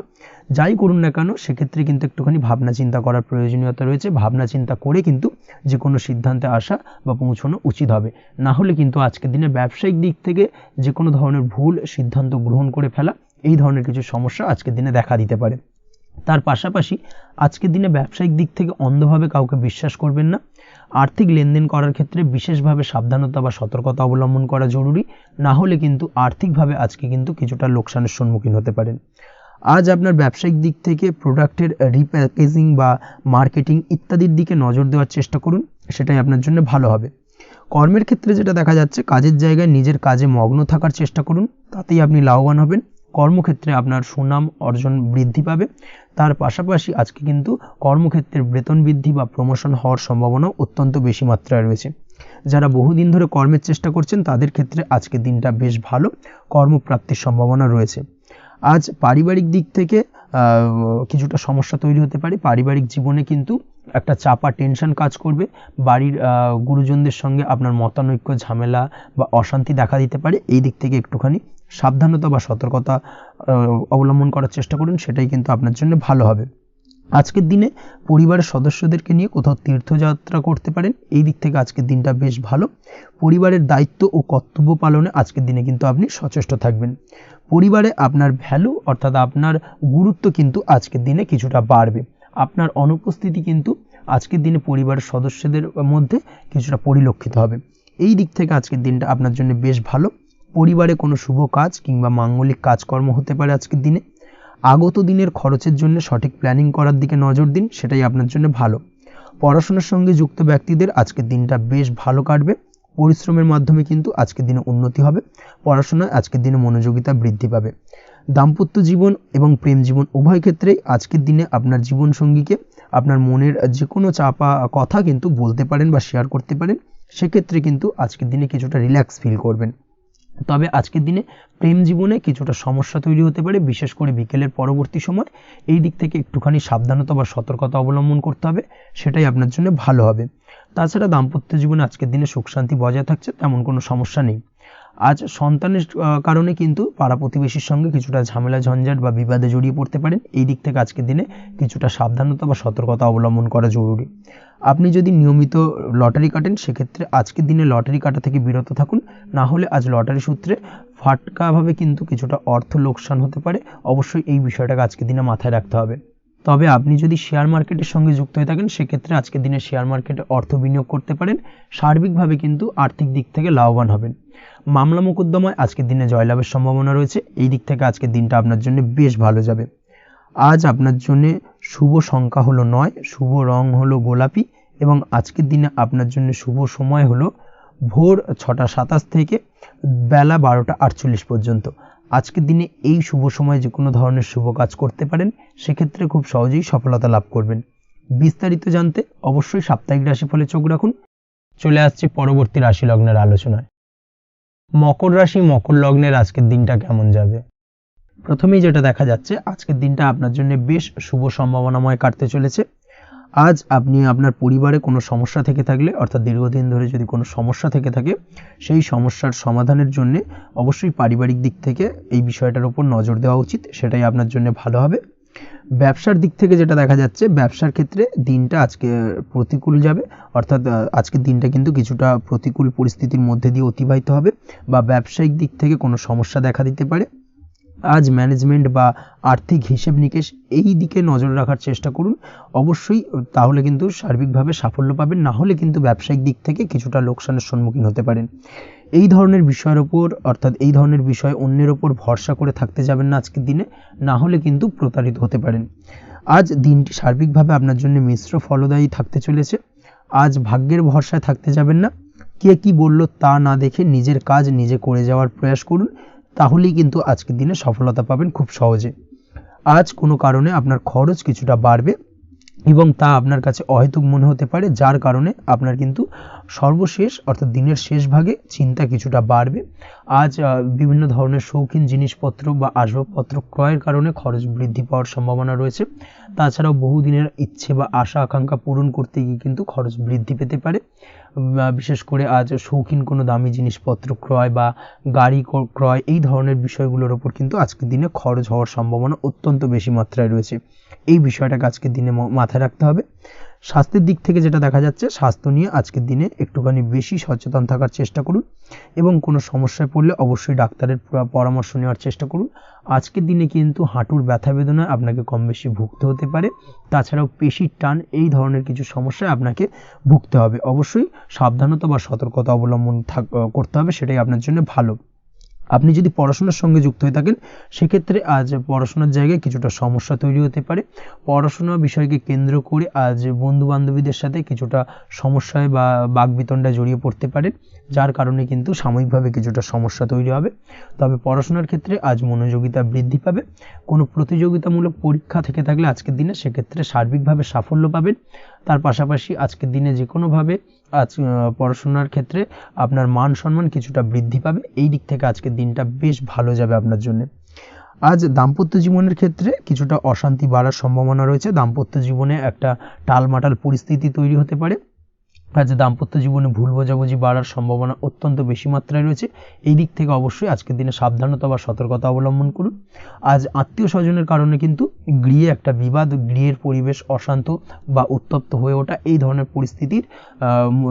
S1: যাই করুন না কেন, সেক্ষেত্রে কিন্তু একটুখানি ভাবনা চিন্তা করার প্রয়োজনীয়তা রয়েছে। ভাবনা চিন্তা করে কিন্তু যে কোনো সিদ্ধান্তে আসা বা পৌঁছানো উচিত হবে, না হলে কিন্তু আজকের দিনে ব্যবসায়িক দিক থেকে যে কোনো ধরনের ভুল সিদ্ধান্ত গ্রহণ করে ফেলা, এই ধরনের কিছু সমস্যা আজকের দিনে দেখা দিতে পারে। তার পাশাপাশি আজকের দিনে ব্যবসায়িক দিক থেকে অন্ধভাবে কাউকে বিশ্বাস করবেন না। আর্থিক লেনদেন করার ক্ষেত্রে বিশেষভাবে সাবধানতা বা সতর্কতা অবলম্বন করা জরুরি, না হলে কিন্তু আর্থিকভাবে আজকে কিন্তু কিছুটা লোকসানের সম্মুখীন হতে পারেন। আজ আপনার ব্যবসায়িক দিক থেকে প্রোডাক্টের রিপ্যাকেজিং বা মার্কেটিং ইত্যাদির দিকে নজর দেওয়ার চেষ্টা করুন, সেটাই আপনার জন্য ভালো হবে। কর্মের ক্ষেত্রে যেটা দেখা যাচ্ছে, কাজের জায়গায় নিজের কাজে মগ্ন থাকার চেষ্টা করুন, তাতেই আপনি লাভবান হবেন। কর্মক্ষেত্রে আপনার সুনাম অর্জন বৃদ্ধি পাবে। তার পাশাপাশি আজকে কিন্তু কর্মক্ষেত্রের বেতন বৃদ্ধি বা প্রমোশন হওয়ার সম্ভাবনা অত্যন্ত বেশি মাত্রায় রয়েছে। যারা বহুদিন ধরে কর্মের চেষ্টা করছেন তাদের ক্ষেত্রে আজকের দিনটা বেশ ভালো, কর্মপ্রাপ্তির সম্ভাবনা রয়েছে। আজ পারিবারিক দিক থেকে কিছুটা সমস্যা তৈরি হতে পারে। পারিবারিক জীবনে কিন্তু একটা চাপা টেনশন কাজ করবে। বাড়ির গুরুজনদের সঙ্গে আপনার মতানৈক্য, ঝামেলা বা অশান্তি দেখা দিতে পারে। এই দিক থেকে একটুখানি সাবধানতা বা সতর্কতা অবলম্বন করার চেষ্টা করুন, সেটাই কিন্তু আপনার জন্য ভালো হবে। আজকের দিনে পরিবারের সদস্যদেরকে নিয়ে কোথাও তীর্থযাত্রা করতে পারেন। এই দিক থেকে আজকের দিনটা বেশ ভালো। পরিবারের দায়িত্ব ও কর্তব্য পালনে আজকের দিনে কিন্তু আপনি সচেষ্ট থাকবেন। পরিবারে আপনার ভ্যালু অর্থাৎ আপনার গুরুত্ব কিন্তু আজকের দিনে কিছুটা বাড়বে। আপনার অনুপস্থিতি কিন্তু আজকের দিনে পরিবারের সদস্যদের মধ্যে কিছুটা পরিলক্ষিত হবে। এই দিক থেকে আজকের দিনটা আপনার জন্য বেশ ভালো। পরিবারে কোনো শুভ কাজ কিংবা মাঙ্গলিক কাজকর্ম হতে পারে আজকের দিনে। আগত দিনের খরচের জন্য সঠিক প্ল্যানিং করার দিকে নজর দিন, সেটাই আপনার জন্য ভালো। পড়াশোনার সঙ্গে যুক্ত ব্যক্তিদের আজকের দিনটা বেশ ভালো কাটবে। পরিশ্রমের মাধ্যমে কিন্তু আজকের দিনে উন্নতি হবে। পড়াশোনায় আজকের দিনে মনোযোগিতা বৃদ্ধি পাবে। দাম্পত্য জীবন এবং প্রেম জীবন উভয় ক্ষেত্রেই আজকের দিনে আপনার জীবনসঙ্গীকে আপনার মনের যে কোনো চাপা কথা কিন্তু বলতে পারেন বা শেয়ার করতে পারেন। সেক্ষেত্রে কিন্তু আজকের দিনে কিছুটা রিল্যাক্স ফিল করবেন। তবে আজকের দিনে প্রেম জীবনে কিছুটা সমস্যা তৈরি হতে পারে, বিশেষ করে বিকেলের পরবর্তী সময়। এই দিক থেকে একটুখানি সাবধানতা বা সতর্কতা অবলম্বন করতে হবে, সেটাই আপনার জন্য ভালো হবে। তাছাড়া দাম্পত্য জীবনে আজকের দিনে সুখ শান্তি বজায় থাকছে, তেমন কোনো সমস্যা নেই। আজ সন্তানের কারণে কিন্তু পাড়া প্রতিবেশীর সঙ্গে কিছুটা ঝামেলা ঝঞ্ঝাট বা বিবাদে জড়িয়ে পড়তে পারেন। এই দিক থেকে আজকের দিনে কিছুটা সাবধানতা বা সতর্কতা অবলম্বন করা জরুরি। আপনি যদি নিয়মিত লটারি কাটেন সেক্ষেত্রে আজকের দিনে লটারি কাটা থেকে বিরত থাকুন, না হলে আজ লটারি সূত্রে ফাটকাভাবে কিন্তু কিছুটা অর্থ লোকসান হতে পারে। অবশ্যই এই বিষয়টাকে আজকের দিনে মাথায় রাখতে হবে। তবে আপনি যদি শেয়ার মার্কেটের সঙ্গে যুক্ত হয়ে থাকেন সেক্ষেত্রে আজকের দিনে শেয়ার মার্কেটে অর্থ বিনিয়োগ করতে পারেন। সার্বিকভাবে কিন্তু আর্থিক দিক থেকে লাভবান হবেন। মামলা মোকদ্দমায় আজকের দিনে জয়লাভের সম্ভাবনা রয়েছে। এই দিক থেকে আজকের দিনটা আপনার জন্য বেশ ভালো যাবে। আজ আপনার জন্য শুভ সংখ্যা হলো 9, শুভ রং হলো গোলাপি এবং আজকের দিনে আপনার জন্য শুভ সময় হলো ভোর 6টা 27 থেকে বেলা 12টা 48 পর্যন্ত। আজকের দিনে এই শুভ সময়ে যে কোনো ধরনের শুভ কাজ করতে পারেন, সেক্ষেত্রে খুব সহজেই সফলতা লাভ করবেন। বিস্তারিত জানতে অবশ্যই সাপ্তাহিক রাশিফলে চোখ রাখুন। চলে আসছে পরবর্তী রাশি লগ্নের আলোচনায়। মকর রাশি মকর লগ্নের আজকের দিনটা কেমন যাবে? প্রথমেই যেটা দেখা যাচ্ছে, আজকের দিনটা আপনার জন্য বেশ শুভ সম্ভাবনাময় কাটতে চলেছে। আজ আপনি আপনার পরিবারে কোনো সমস্যা থেকে থাকলে, অর্থাৎ দীর্ঘদিন ধরে যদি কোনো সমস্যা থেকে থাকে, সেই সমস্যার সমাধানের জন্য অবশ্যই পারিবারিক দিক থেকে এই বিষয়টার উপর নজর দেওয়া উচিত, সেটাই আপনার জন্য ভালো হবে। ব্যবসার দিক থেকে যেটা দেখা যাচ্ছে, ব্যবসার ক্ষেত্রে দিনটা আজকে প্রতিকূল যাবে, অর্থাৎ আজকের দিনটা কিন্তু কিছুটা প্রতিকূল পরিস্থিতির মধ্যে দিয়ে অতিবাহিত হবে বা ব্যবসায়িক দিক থেকে কোনো সমস্যা দেখা দিতে পারে। আজ ম্যানেজমেন্ট বা আর্থিক হিসেব নিকেশ এই দিকে নজর রাখার চেষ্টা করুন অবশ্যই, তাহলে কিন্তু সার্বিকভাবে সাফল্য পাবেন। না হলে কিন্তু ব্যবসায়িক দিক থেকে কিছুটা লোকসানের সম্মুখীন হতে পারেন। এই ধরনের বিষয়ের ওপর, অর্থাৎ এই ধরনের বিষয় অন্যের ওপর ভরসা করে থাকতে যাবেন না আজকের দিনে, না হলে কিন্তু প্রতারিত হতে পারেন। আজ দিনটি সার্বিকভাবে আপনার জন্য মিশ্র ফলদায়ী থাকতে চলেছে। আজ ভাগ্যের ভরসায় থাকতে যাবেন না। কে কি বলল তা না দেখে নিজের কাজ নিজে করে যাওয়ার প্রয়াস করুন, তাহলেই কিন্তু আজকের দিনে সফলতা পাবেন খুব সহজে। আজ কোনো কারণে আপনার খরচ কিছুটা বাড়বে এবং তা আপনার কাছে অহেতুক মনে হতে পারে, যার কারণে আপনার কিন্তু সর্বশেষ অর্থাৎ দিনের শেষ ভাগে চিন্তা কিছুটা বাড়বে। আজ বিভিন্ন ধরনের শৌখিন জিনিসপত্র বা আসবাবপত্র ক্রয়ের কারণে খরচ বৃদ্ধি পাওয়ার সম্ভাবনা রয়েছে। তাছাড়াও বহুদিনের ইচ্ছে বা আশা আকাঙ্ক্ষা পূরণ করতে গিয়ে কিন্তু খরচ বৃদ্ধি পেতে পারে। বিশেষ করে আজ শৌখিন কোনো দামি জিনিসপত্র ক্রয় বা গাড়ি ক্রয় এই ধরনের বিষয়গুলোর ওপর কিন্তু আজকের দিনে খরচ হওয়ার সম্ভাবনা অত্যন্ত বেশি মাত্রায় রয়েছে। এই বিষয়টাকে আজকের দিনে মাথায় রাখতে হবে। স্বাস্থ্যের দিক থেকে যেটা দেখা যাচ্ছে, স্বাস্থ্য নিয়ে আজকের দিনে একটুখানি বেশি সচেতন থাকার চেষ্টা করুন এবং কোনো সমস্যায় পড়লে অবশ্যই ডাক্তারের পরামর্শ নেওয়ার চেষ্টা করুন। আজকের দিনে কিন্তু হাঁটুর ব্যথা বেদনায় আপনাকে কম বেশি ভুগতে হতে পারে। তাছাড়াও পেশির টান এই ধরনের কিছু সমস্যায় আপনাকে ভুগতে হবে। অবশ্যই সাবধানতা বা সতর্কতা অবলম্বন করতে হবে, সেটাই আপনার জন্য ভালো। আপনি যদি পড়াশোনার সঙ্গে যুক্ত হয়ে থাকেন সেক্ষেত্রে আজ পড়াশোনার জায়গায় কিছুটা সমস্যা তৈরি হতে পারে। পড়াশোনা বিষয়কে কেন্দ্র করে আজ বন্ধু বান্ধবীদের সাথে কিছুটা সমস্যায় বা বাকবিতণ্ডায় জড়িয়ে পড়তে পারেন, যার কারণে কিন্তু সাময়িকভাবে কিছুটা সমস্যা তৈরি হবে। তবে পড়াশোনার ক্ষেত্রে আজ মনোযোগিতা বৃদ্ধি পাবে। কোনো প্রতিযোগিতামূলক পরীক্ষা থেকে থাকলে আজকের দিনে সেক্ষেত্রে সার্বিকভাবে সাফল্য পাবেন। তার পাশাপাশি আজকের দিনে যে কোনোভাবে আজ পড়াশোনার ক্ষেত্রে আপনার মান সম্মান কিছুটা বৃদ্ধি পাবে। এই দিক থেকে আজকের দিনটা বেশ ভালো যাবে আপনার জন্য। আজ দাম্পত্য জীবনের ক্ষেত্রে কিছুটা অশান্তি বাড়ার সম্ভাবনা রয়েছে। দাম্পত্য জীবনে একটা টালমাটাল পরিস্থিতি তৈরি হতে পারে। আজ দাম্পত্য জীবনে ভুল বোঝাবুঝি বাড়ার সম্ভাবনা অত্যন্ত বেশি মাত্রায় রয়েছে। এই দিক থেকে অবশ্যই আজকের দিনে সাবধানতা বা সতর্কতা অবলম্বন করুন। আজ আত্মীয় স্বজনের কারণে কিন্তু গৃহে একটা বিবাদ, গৃহের পরিবেশ অশান্ত বা উত্তপ্ত হয়ে ওঠা, এই ধরনের পরিস্থিতির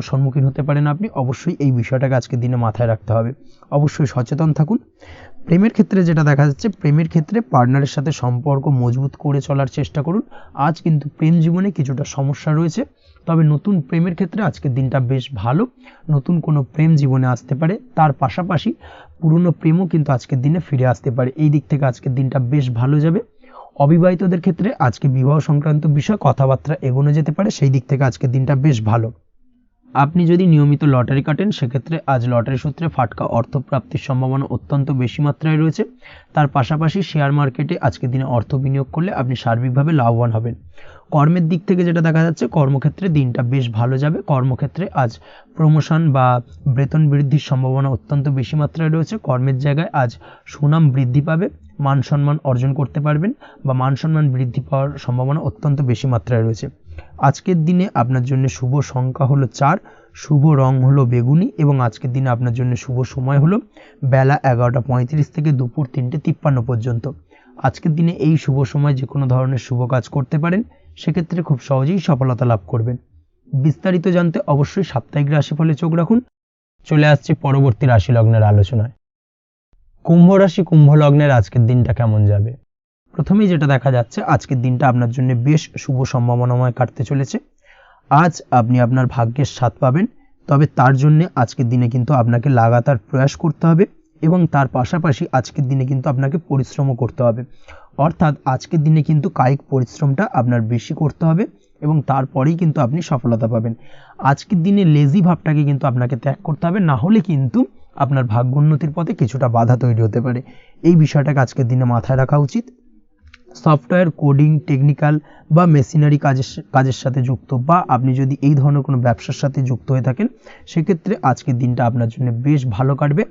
S1: সম্মুখীন হতে পারেন আপনি। অবশ্যই এই বিষয়টাকে আজকের দিনে মাথায় রাখতে হবে। অবশ্যই সচেতন থাকুন। প্রেমের ক্ষেত্রে যেটা দেখা যাচ্ছে, প্রেমের ক্ষেত্রে পার্টনারের সাথে সম্পর্ক মজবুত করে চলার চেষ্টা করুন। আজ কিন্তু প্রেম জীবনে কিছুটা সমস্যা রয়েছে, তবে নতুন প্রেমের ক্ষেত্রে আজকের দিনটা বেশ ভালো। নতুন কোনো প্রেম জীবনে আসতে পারে, তার পাশাপাশি পুরনো প্রেমও কিন্তু আজকের দিনে ফিরে আসতে পারে। এই দিক থেকে আজকের দিনটা বেশ ভালো যাবে। অবিবাহিতদের ক্ষেত্রে আজকে বিবাহ সংক্রান্ত বিষয় কথাবার্তা এগোনো যেতে পারে, সেই দিক থেকে আজকের দিনটা বেশ ভালো। আপনি যদি নিয়মিত লটারি কাটেন, সেক্ষেত্রে আজ লটারি সূত্রে ফাটকা অর্থপ্রাপ্তির সম্ভাবনা অত্যন্ত বেশি মাত্রায় রয়েছে। তার পাশাপাশি শেয়ার মার্কেটে আজকের দিনে অর্থ বিনিয়োগ করলে আপনি সার্বিকভাবে লাভবান হবেন। কর্মের দিক থেকে যেটা দেখা যাচ্ছে, কর্মক্ষেত্রে দিনটা বেশ ভালো যাবে। কর্মক্ষেত্রে আজ প্রমোশন বা বেতন বৃদ্ধির সম্ভাবনা অত্যন্ত বেশি মাত্রায় রয়েছে। কর্মের জায়গায় আজ সুনাম বৃদ্ধি পাবে, মান সম্মান অর্জন করতে পারবেন বা মান সম্মান বৃদ্ধি পাওয়ার সম্ভাবনা অত্যন্ত বেশি মাত্রায় রয়েছে। আজকের দিনে আপনার জন্য শুভ সংখ্যা হলো 4, শুভ রং হলো বেগুনি এবং আজকের দিনে আপনার জন্য শুভ সময় হলো বেলা 11:35 থেকে দুপুর 3:53 পর্যন্ত। আজকের দিনে এই শুভ সময় যে কোনো ধরনের শুভ কাজ করতে পারেন, সেক্ষেত্রে খুব সহজেই সফলতা লাভ করবেন। বিস্তারিত জানতে অবশ্যই সাপ্তাহিক রাশিফলে চোখ রাখুন। চলে আসছে পরবর্তী রাশি লগ্নের আলোচনায়। কুম্ভ রাশি, কুম্ভ লগ্নের আজকের দিনটা কেমন যাবে? প্রথমেই যেটা দেখা যাচ্ছে, আজকের দিনটা আপনার জন্য বেশ শুভ সম্ভাবনাময় কাটতে চলেছে। আজ আপনি আপনার ভাগ্যের স্বাদ পাবেন, তবে তার জন্য আজকের দিনে কিন্তু আপনাকে লাগাতার প্রয়াস করতে হবে এবং তার পাশাপাশি আজকের দিনে কিন্তু আপনাকে পরিশ্রমও করতে হবে। অর্থাৎ আজকের দিনে কিন্তু কায়িক পরিশ্রমটা আপনার বেশি করতে হবে এবং তারপরেই কিন্তু আপনি সফলতা পাবেন। আজকের দিনে লেজি ভাবটাকে কিন্তু আপনাকে ত্যাগ করতে হবে, না হলে কিন্তু আপনার ভাগ্যোন্নতির পথে কিছুটা বাধা তৈরি হতে পারে। এই বিষয়টাকে আজকের দিনে মাথায় রাখা উচিত। সফটওয়্যার, কোডিং, টেকনিক্যাল বা মেশিনারি কাজের সাথে যুক্ত, বা আপনি যদি এই ধরনের কোনো ব্যবসার সাথে যুক্ত হয়ে থাকেন, সেক্ষেত্রে আজকের দিনটা আপনার জন্য বেশ ভালো কাটবে।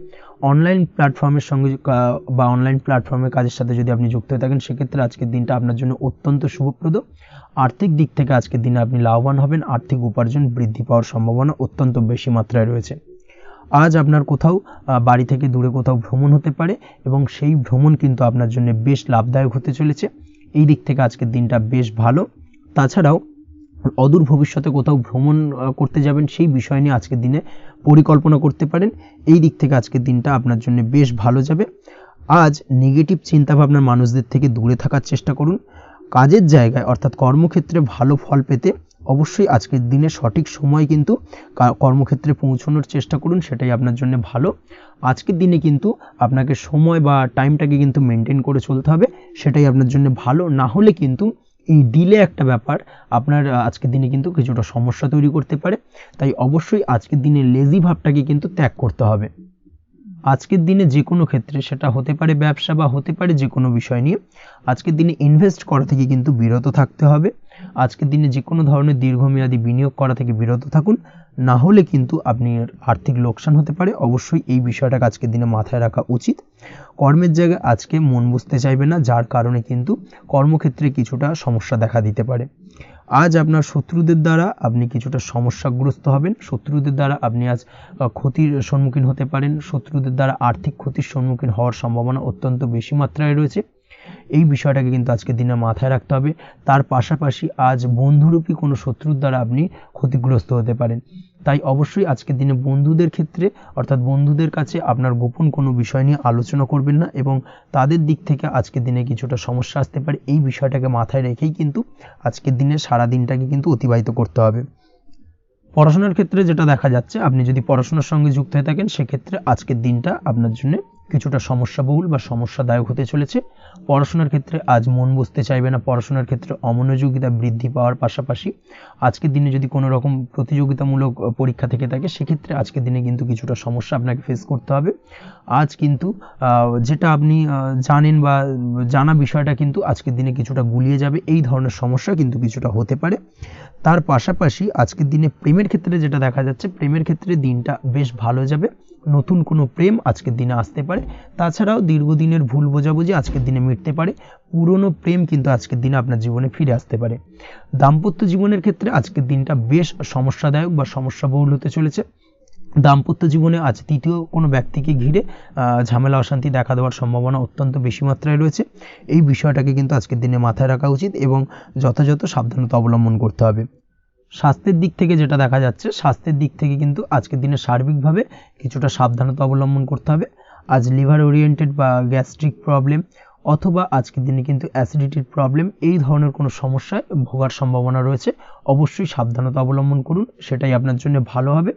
S1: অনলাইন প্ল্যাটফর্মের সঙ্গে বা অনলাইন প্ল্যাটফর্মের কাজের সাথে যদি আপনি যুক্ত হয়ে থাকেন, সেক্ষেত্রে আজকের দিনটা আপনার জন্য অত্যন্ত শুভপ্রদ। আর্থিক দিক থেকে আজকের দিনে আপনি লাভবান হবেন। আর্থিক উপার্জন বৃদ্ধি পাওয়ার সম্ভাবনা অত্যন্ত বেশি মাত্রায় রয়েছে। আজ আপনার কোথাও বাড়ি থেকে দূরে কোথাও ভ্রমণ হতে পারে এবং সেই ভ্রমণ কিন্তু আপনার জন্য বেশ লাভদায়ক হতে চলেছে। এই দিক থেকে আজকের দিনটা বেশ ভালো। তাছাড়াও অদূর ভবিষ্যতে কোথাও ভ্রমণ করতে যাবেন, সেই বিষয় নিয়ে আজকের দিনে পরিকল্পনা করতে পারেন। এই দিক থেকে আজকের দিনটা আপনার জন্য বেশ ভালো যাবে। আজ নেগেটিভ চিন্তাভাবনার মানুষদের থেকে দূরে থাকার চেষ্টা করুন। কাজের জায়গায় অর্থাৎ কর্মক্ষেত্রে ভালো ফল পেতে অবশ্যই আজকের দিনে সঠিক সময় কিন্তু কর্মক্ষেত্রে পৌঁছানোর চেষ্টা করুন, সেটাই আপনার জন্য ভালো। আজকের দিনে কিন্তু আপনাকে সময় বা টাইমটাকে কিন্তু মেনটেন করে চলতে হবে, সেটাই আপনার জন্য ভালো। না হলে কিন্তু এই ডিলে একটা ব্যাপার আপনার আজকের দিনে কিন্তু কিছুটা সমস্যা তৈরি করতে পারে। তাই অবশ্যই আজকের দিনে লেজি ভাবটাকে কিন্তু ত্যাগ করতে হবে। আজকের দিনে যে কোনো ক্ষেত্রে, সেটা হতে পারে ব্যবসা বা হতে পারে যে কোনো বিষয় নিয়ে, আজকের দিনে ইনভেস্ট করা থেকে কিন্তু বিরত থাকতে হবে। আজকের দিনে যে কোনো ধরনের দীর্ঘমেয়াদী বিনিয়োগ করা থেকে বিরত থাকুন, না হলে কিন্তু আপনি আর্থিক লোকসান হতে পারে। অবশ্যই এই বিষয়টাকে আজকের দিনে মাথায় রাখা উচিত। কর্মের জায়গায় আজকে মন বসতে চাইবে না, যার কারণে কিন্তু কর্মক্ষেত্রে কিছুটা সমস্যা দেখা দিতে পারে। আজ আপনার শত্রুদের দ্বারা আপনি কিছুটা সমস্যাগ্রস্ত হবেন। শত্রুদের দ্বারা আপনি আজ ক্ষতির সম্মুখীন হতে পারেন। শত্রুদের দ্বারা আর্থিক ক্ষতির সম্মুখীন হওয়ার সম্ভাবনা অত্যন্ত বেশি মাত্রায় রয়েছে। এই বিষয়টাকে কিন্তু আজকের দিনে মাথায় রাখতে হবে। তার পাশাপাশি আজ বন্ধুরূপী কোনো শত্রুর দ্বারা আপনি ক্ষতিগ্রস্ত হতে পারেন। তাই অবশ্যই আজকের দিনে বন্ধুদের ক্ষেত্রে অর্থাৎ বন্ধুদের কাছে আপনার গোপন কোনো বিষয় নিয়ে আলোচনা করবেন না এবং তাদের দিক থেকে আজকের দিনে কিছুটা সমস্যা আসতে পারে। এই বিষয়টাকে মাথায় রেখেই কিন্তু আজকের দিনে সারা দিনটাকে কিন্তু অতিবাহিত করতে হবে। পড়াশোনার ক্ষেত্রে যেটা দেখা যাচ্ছে, আপনি যদি পড়াশোনার সঙ্গে যুক্ত হয়ে থাকেন, সেক্ষেত্রে আজকের দিনটা আপনার জন্য কিছুটা সমস্যাবহুল বা সমস্যাদায়ক হতে চলেছে। পড়াশোনার ক্ষেত্রে আজ মন বসতে চাইবে না, পড়াশোনার ক্ষেত্রে অমনোযোগিতা বৃদ্ধি পাওয়ার পাশাপাশি আজকের দিনে যদি কোনো রকম প্রতিযোগিতামূলক পরীক্ষা থেকে থাকে সেক্ষেত্রে আজকের দিনে কিন্তু কিছুটা সমস্যা আপনাকে ফেস করতে হবে। আজ কিন্তু যেটা আপনি জানেন বা জানা বিষয়টা কিন্তু আজকের দিনে কিছুটা গুলিয়ে যাবে, এই ধরনের সমস্যা কিন্তু কিছুটা হতে পারে। তার পাশাপাশি আজকের দিনে প্রেমের ক্ষেত্রে যেটা দেখা যাচ্ছে, প্রেমের ক্ষেত্রে দিনটা বেশ ভালো যাবে, নতুন কোনো প্রেম আজকের দিনে আসতে পারে। তাছাড়াও দীর্ঘদিনের ভুল বোঝাবুঝি আজকের দিনে মিটতে পারে, পুরনো প্রেম কিন্তু আজকের দিনে আপনার জীবনে ফিরে আসতে পারে। দাম্পত্য জীবনের ক্ষেত্রে আজকের দিনটা বেশ সমস্যাদায়ক বা সমস্যাবহুল হতে চলেছে। দাম্পত্য জীবনে আজ তৃতীয় কোনো ব্যক্তিকে ঘিরে ঝামেলা অশান্তি দেখা দেওয়ার সম্ভাবনা অত্যন্ত বেশি মাত্রায় রয়েছে। এই বিষয়টাকে কিন্তু আজকের দিনে মাথায় রাখা উচিত এবং যথাযথ সাবধানতা অবলম্বন করতে হবে। স্বাস্থ্যের দিক থেকে যেটা দেখা যাচ্ছে, স্বাস্থ্যের দিক থেকে কিন্তু আজকের দিনে সার্বিকভাবে কিছুটা সাবধানতা অবলম্বন করতে হবে। আজ লিভার ওরিয়েন্টেড বা গ্যাস্ট্রিক প্রবলেম অথবা আজকের দিনে কিন্তু অ্যাসিডিটির প্রবলেম, এই ধরনের কোনো সমস্যায় ভোগার সম্ভাবনা রয়েছে। অবশ্যই সাবধানতা অবলম্বন করুন, সেটাই আপনার জন্য ভালো হবে।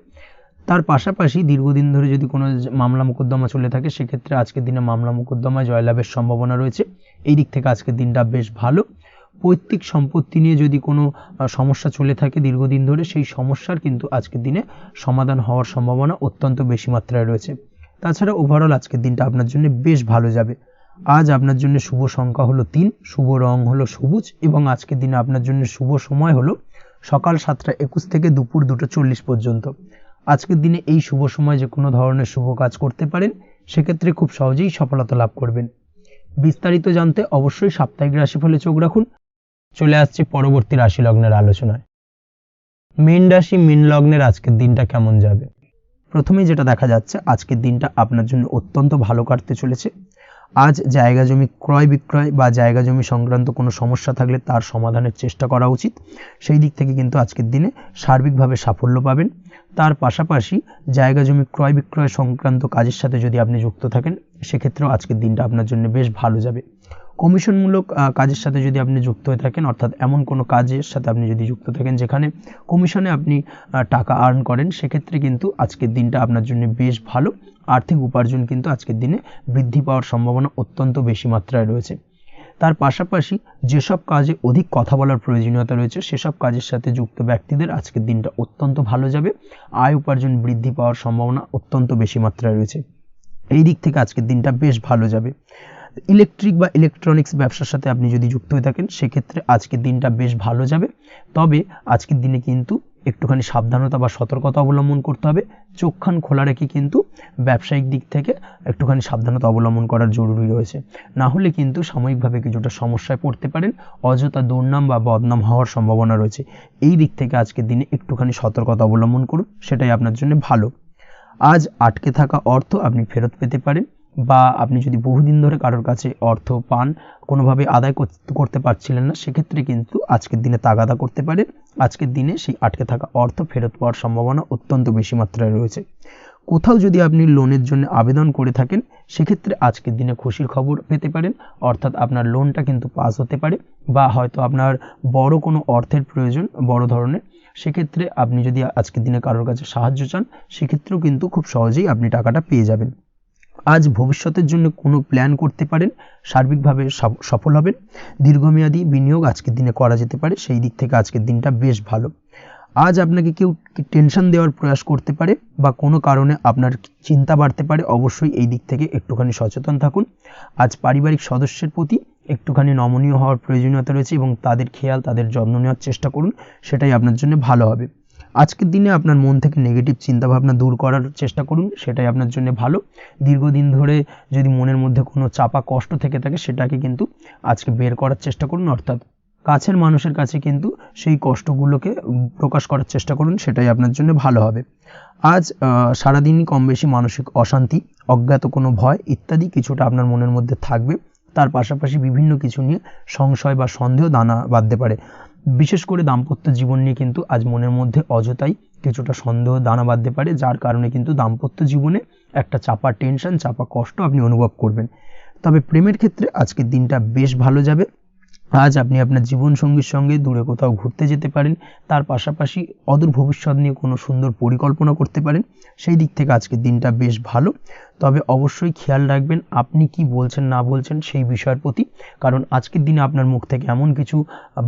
S1: তার পাশাপাশি দীর্ঘদিন ধরে যদি কোনো মামলা মোকদ্দমা চলে থাকে সেক্ষেত্রে আজকের দিনে মামলা মোকদ্দমায় জয়লাভের সম্ভাবনা রয়েছে। এই দিক থেকে আজকের দিনটা বেশ ভালো। পৈতৃক সম্পত্তি নিয়ে যদি কোনো সমস্যা চলে থাকে দীর্ঘদিন ধরে, সেই সমস্যার কিন্তু আজকের দিনে সমাধান হওয়ার সম্ভাবনা অত্যন্ত বেশি মাত্রায় রয়েছে। তাছাড়া ওভারঅল আজকের দিনটা আপনার জন্য বেশ ভালো যাবে। আজ আপনার জন্য শুভ সংখ্যা হলো 3, শুভ রং হলো সবুজ এবং আজকের দিনে আপনার জন্য শুভ সময় হলো সকাল 7:21 থেকে দুপুর 2:40 পর্যন্ত। আজকের দিনে এই শুভ সময় যে কোনো ধরনের শুভ কাজ করতে পারেন, সেক্ষেত্রে খুব সহজেই সফলতা লাভ করবেন। বিস্তারিত জানতে অবশ্যই সাপ্তাহিক রাশিফলে চোখ রাখুন। চলে আসছে পরবর্তী রাশি লগ্নের আলোচনায়। মীন রাশি মীন লগ্নের আজকের দিনটা কেমন যাবে? প্রথমেই যেটা দেখা যাচ্ছে, আজকের দিনটা আপনার জন্য অত্যন্ত ভালো কাটতে চলেছে। আজ জায়গা জমি ক্রয় বিক্রয় বা জায়গা জমি সংক্রান্ত কোনো সমস্যা থাকলে তার সমাধানের চেষ্টা করা উচিত। সেই দিক থেকে কিন্তু আজকের দিনে সার্বিকভাবে সাফল্য পাবেন। তার পাশাপাশি জায়গা জমি ক্রয় বিক্রয় সংক্রান্ত কাজের সাথে যদি আপনি যুক্ত থাকেন সেক্ষেত্রেও আজকের দিনটা আপনার জন্য বেশ ভালো যাবে। কমিশনমূলক কাজের সাথে যদি আপনি যুক্ত হয়ে থাকেন, অর্থাৎ এমন কোনো কাজের সাথে আপনি যদি যুক্ত থাকেন যেখানে কমিশনে আপনি টাকা আর্ন করেন, সেক্ষেত্রে কিন্তু আজকের দিনটা আপনার জন্য বেশ ভালো। আর্থিক উপার্জন কিন্তু আজকের দিনে বৃদ্ধি পাওয়ার সম্ভাবনা অত্যন্ত বেশি মাত্রায় রয়েছে। তার পাশাপাশি যেসব কাজে অধিক কথা বলার প্রয়োজনীয়তা রয়েছে সেসব কাজের সাথে যুক্ত ব্যক্তিদের আজকের দিনটা অত্যন্ত ভালো যাবে। আয় উপার্জন বৃদ্ধি পাওয়ার সম্ভাবনা অত্যন্ত বেশি মাত্রায় রয়েছে। এই দিক থেকে আজকের দিনটা বেশ ভালো যাবে। ইলেকট্রিক বা ইলেকট্রনিক্স ব্যবসার সাথে আপনি যদি যুক্ত হয়ে থাকেন সেক্ষেত্রে আজকের দিনটা বেশ ভালো যাবে। তবে আজকের দিনে কিন্তু একটুখানি সাবধানতা বা সতর্কতা অবলম্বন করতে হবে। চোখ কান খোলা রেখে কিন্তু ব্যবসায়িক দিক থেকে একটুখানি সাবধানতা অবলম্বন করার জরুরি রয়েছে। না হলে কিন্তু সাময়িকভাবে কিছুটা সমস্যায় পড়তে পারেন, অযথা দুর্নাম বা বদনাম হওয়ার সম্ভাবনা রয়েছে। এই দিক থেকে আজকের দিনে একটুখানি সতর্কতা অবলম্বন করুন, সেটাই আপনার জন্য ভালো। আজ আটকে থাকা অর্থ আপনি ফেরত পেতে পারেন, বা আপনি যদি বহুদিন ধরে কারোর কাছে অর্থ পান, কোনোভাবে আদায় করতে পারছিলেন না, সেক্ষেত্রে কিন্তু আজকের দিনে তাগাদা করতে পারেন। আজকের দিনে সেই আটকে থাকা অর্থ ফেরত পাওয়ার সম্ভাবনা অত্যন্ত বেশি মাত্রায় রয়েছে। কোথাও যদি আপনি লোনের জন্য আবেদন করে থাকেন সেক্ষেত্রে আজকের দিনে খুশির খবর পেতে পারেন, অর্থাৎ আপনার লোনটা কিন্তু পাস হতে পারে, বা হয়তো আপনার বড় কোনো অর্থের প্রয়োজন বড় ধরনের, সেক্ষেত্রে আপনি যদি আজকের দিনে কারোর কাছে সাহায্য চান সেক্ষেত্রেও কিন্তু খুব সহজেই আপনি টাকাটা পেয়ে যাবেন। আজ ভবিষ্যতের জন্য কোনো প্ল্যান করতে পারেন, সার্বিকভাবে সফল হবেন। দীর্ঘমেয়াদী বিনিয়োগ আজকের দিনে করা যেতে পারে, সেই দিক থেকে আজকের দিনটা বেশ ভালো। আজ আপনাকে কেউ টেনশন দেওয়ার প্রয়াস করতে পারে বা কোনো কারণে আপনার চিন্তা বাড়তে পারে, অবশ্যই এই দিক থেকে একটুখানি সচেতন থাকুন। আজ পারিবারিক সদস্যের প্রতি একটুখানি নমনীয় হওয়ার প্রয়োজনীয়তা রয়েছে এবং তাদের খেয়াল তাদের যত্ন নেওয়ার চেষ্টা করুন, সেটাই আপনার জন্য ভালো হবে। আজকের দিনে আপনার মন থেকে নেগেটিভ চিন্তাভাবনা দূর করার চেষ্টা করুন, সেটাই আপনার জন্য ভালো। দীর্ঘদিন ধরে যদি মনের মধ্যে কোনো চাপা কষ্ট থেকে থাকে সেটাকে কিন্তু আজকে বের করার চেষ্টা করুন, অর্থাৎ কাছের মানুষের কাছে কিন্তু সেই কষ্টগুলোকে প্রকাশ করার চেষ্টা করুন, সেটাই আপনার জন্য ভালো হবে। আজ সারাদিনই কম বেশি মানসিক অশান্তি, অজ্ঞাত কোনো ভয় ইত্যাদি কিছুটা আপনার মনের মধ্যে থাকবে। তার পাশাপাশি বিভিন্ন কিছু নিয়ে সংশয় বা সন্দেহ দানা বাঁধতে পারে। বিশেষ করে দাম্পত্য জীবন নিয়ে কিন্তু আজ মনের মধ্যে অযথাই কিছুটা সন্দেহ দানা বাঁধতে পারে, যার কারণে কিন্তু দাম্পত্য জীবনে একটা চাপা টেনশন চাপা কষ্ট আপনি অনুভব করবেন। তবে প্রেমের ক্ষেত্রে আজকের দিনটা বেশ ভালো যাবে। আজ আপনি আপনার জীবনসঙ্গীর সঙ্গে দূরে কোথাও ঘুরতে যেতে পারেন, তার পাশাপাশি অদূর ভবিষ্যৎ নিয়ে কোনো সুন্দর পরিকল্পনা করতে পারেন, সেই দিক থেকে আজকের দিনটা বেশ ভালো। তবে অবশ্যই খেয়াল রাখবেন আপনি কি বলছেন না বলছেন সেই বিষয়ের প্রতি, কারণ আজকের দিনে আপনার মুখ থেকে এমন কিছু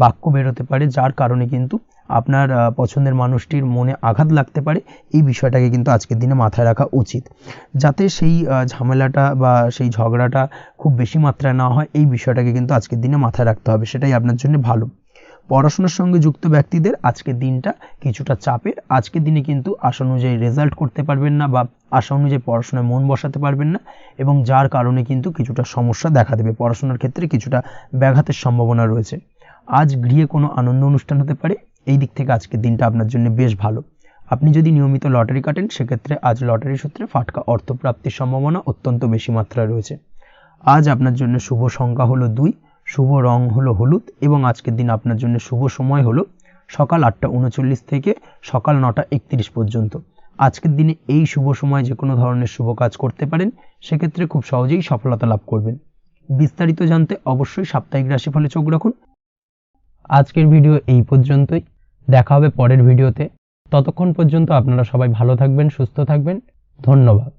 S1: বাক্য বেরোতে পারে যার কারণে কিন্তু আপনার পছন্দের মানুষটির মনে আঘাত লাগতে পারে। এই বিষয়টাকে কিন্তু আজকের দিনে মাথায় রাখা উচিত, যাতে সেই ঝামেলাটা বা সেই ঝগড়াটা খুব বেশি মাত্রায় না হয়। এই বিষয়টাকে কিন্তু আজকের দিনে মাথায় রাখতে হবে, সেটাই আপনার জন্য ভালো। পড়াশোনার সঙ্গে যুক্ত ব্যক্তিদের আজকের দিনটা কিছুটা চাপের। আজকের দিনে কিন্তু আশা অনুযায়ী রেজাল্ট করতে পারবেন না বা আশা অনুযায়ী পড়াশোনায় মন বসাতে পারবেন না, এবং যার কারণে কিন্তু কিছুটা সমস্যা দেখা দেবে। পড়াশোনার ক্ষেত্রে কিছুটা ব্যাঘাতের সম্ভাবনা রয়েছে। আজ গৃহে কোনো আনন্দ অনুষ্ঠান হতে পারে, এই দিক থেকে আজকের দিনটা আপনার জন্য বেশ ভালো। আপনি যদি নিয়মিত লটারি কাটেন সেক্ষেত্রে আজ লটারি সূত্রে ফাটকা অর্থপ্রাপ্তির সম্ভাবনা অত্যন্ত বেশি মাত্রায় রয়েছে। আজ আপনার জন্য শুভ সংখ্যা হলো 2, শুভ রং হলো হলুদ, এবং আজকের দিন আপনার জন্য শুভ সময় হলো সকাল 8:39 থেকে সকাল 9:31 পর্যন্ত। আজকের দিনে এই শুভ সময় যে কোনো ধরনের শুভ কাজ করতে পারেন, সেক্ষেত্রে খুব সহজেই সফলতা লাভ করবেন। বিস্তারিত জানতে অবশ্যই সাপ্তাহিক রাশিফলে চোখ রাখুন। আজকের ভিডিও এই পর্যন্তই, দেখা হবে পরের ভিডিওতে। ততক্ষণ পর্যন্ত আপনারা সবাই ভালো থাকবেন, সুস্থ থাকবেন। ধন্যবাদ।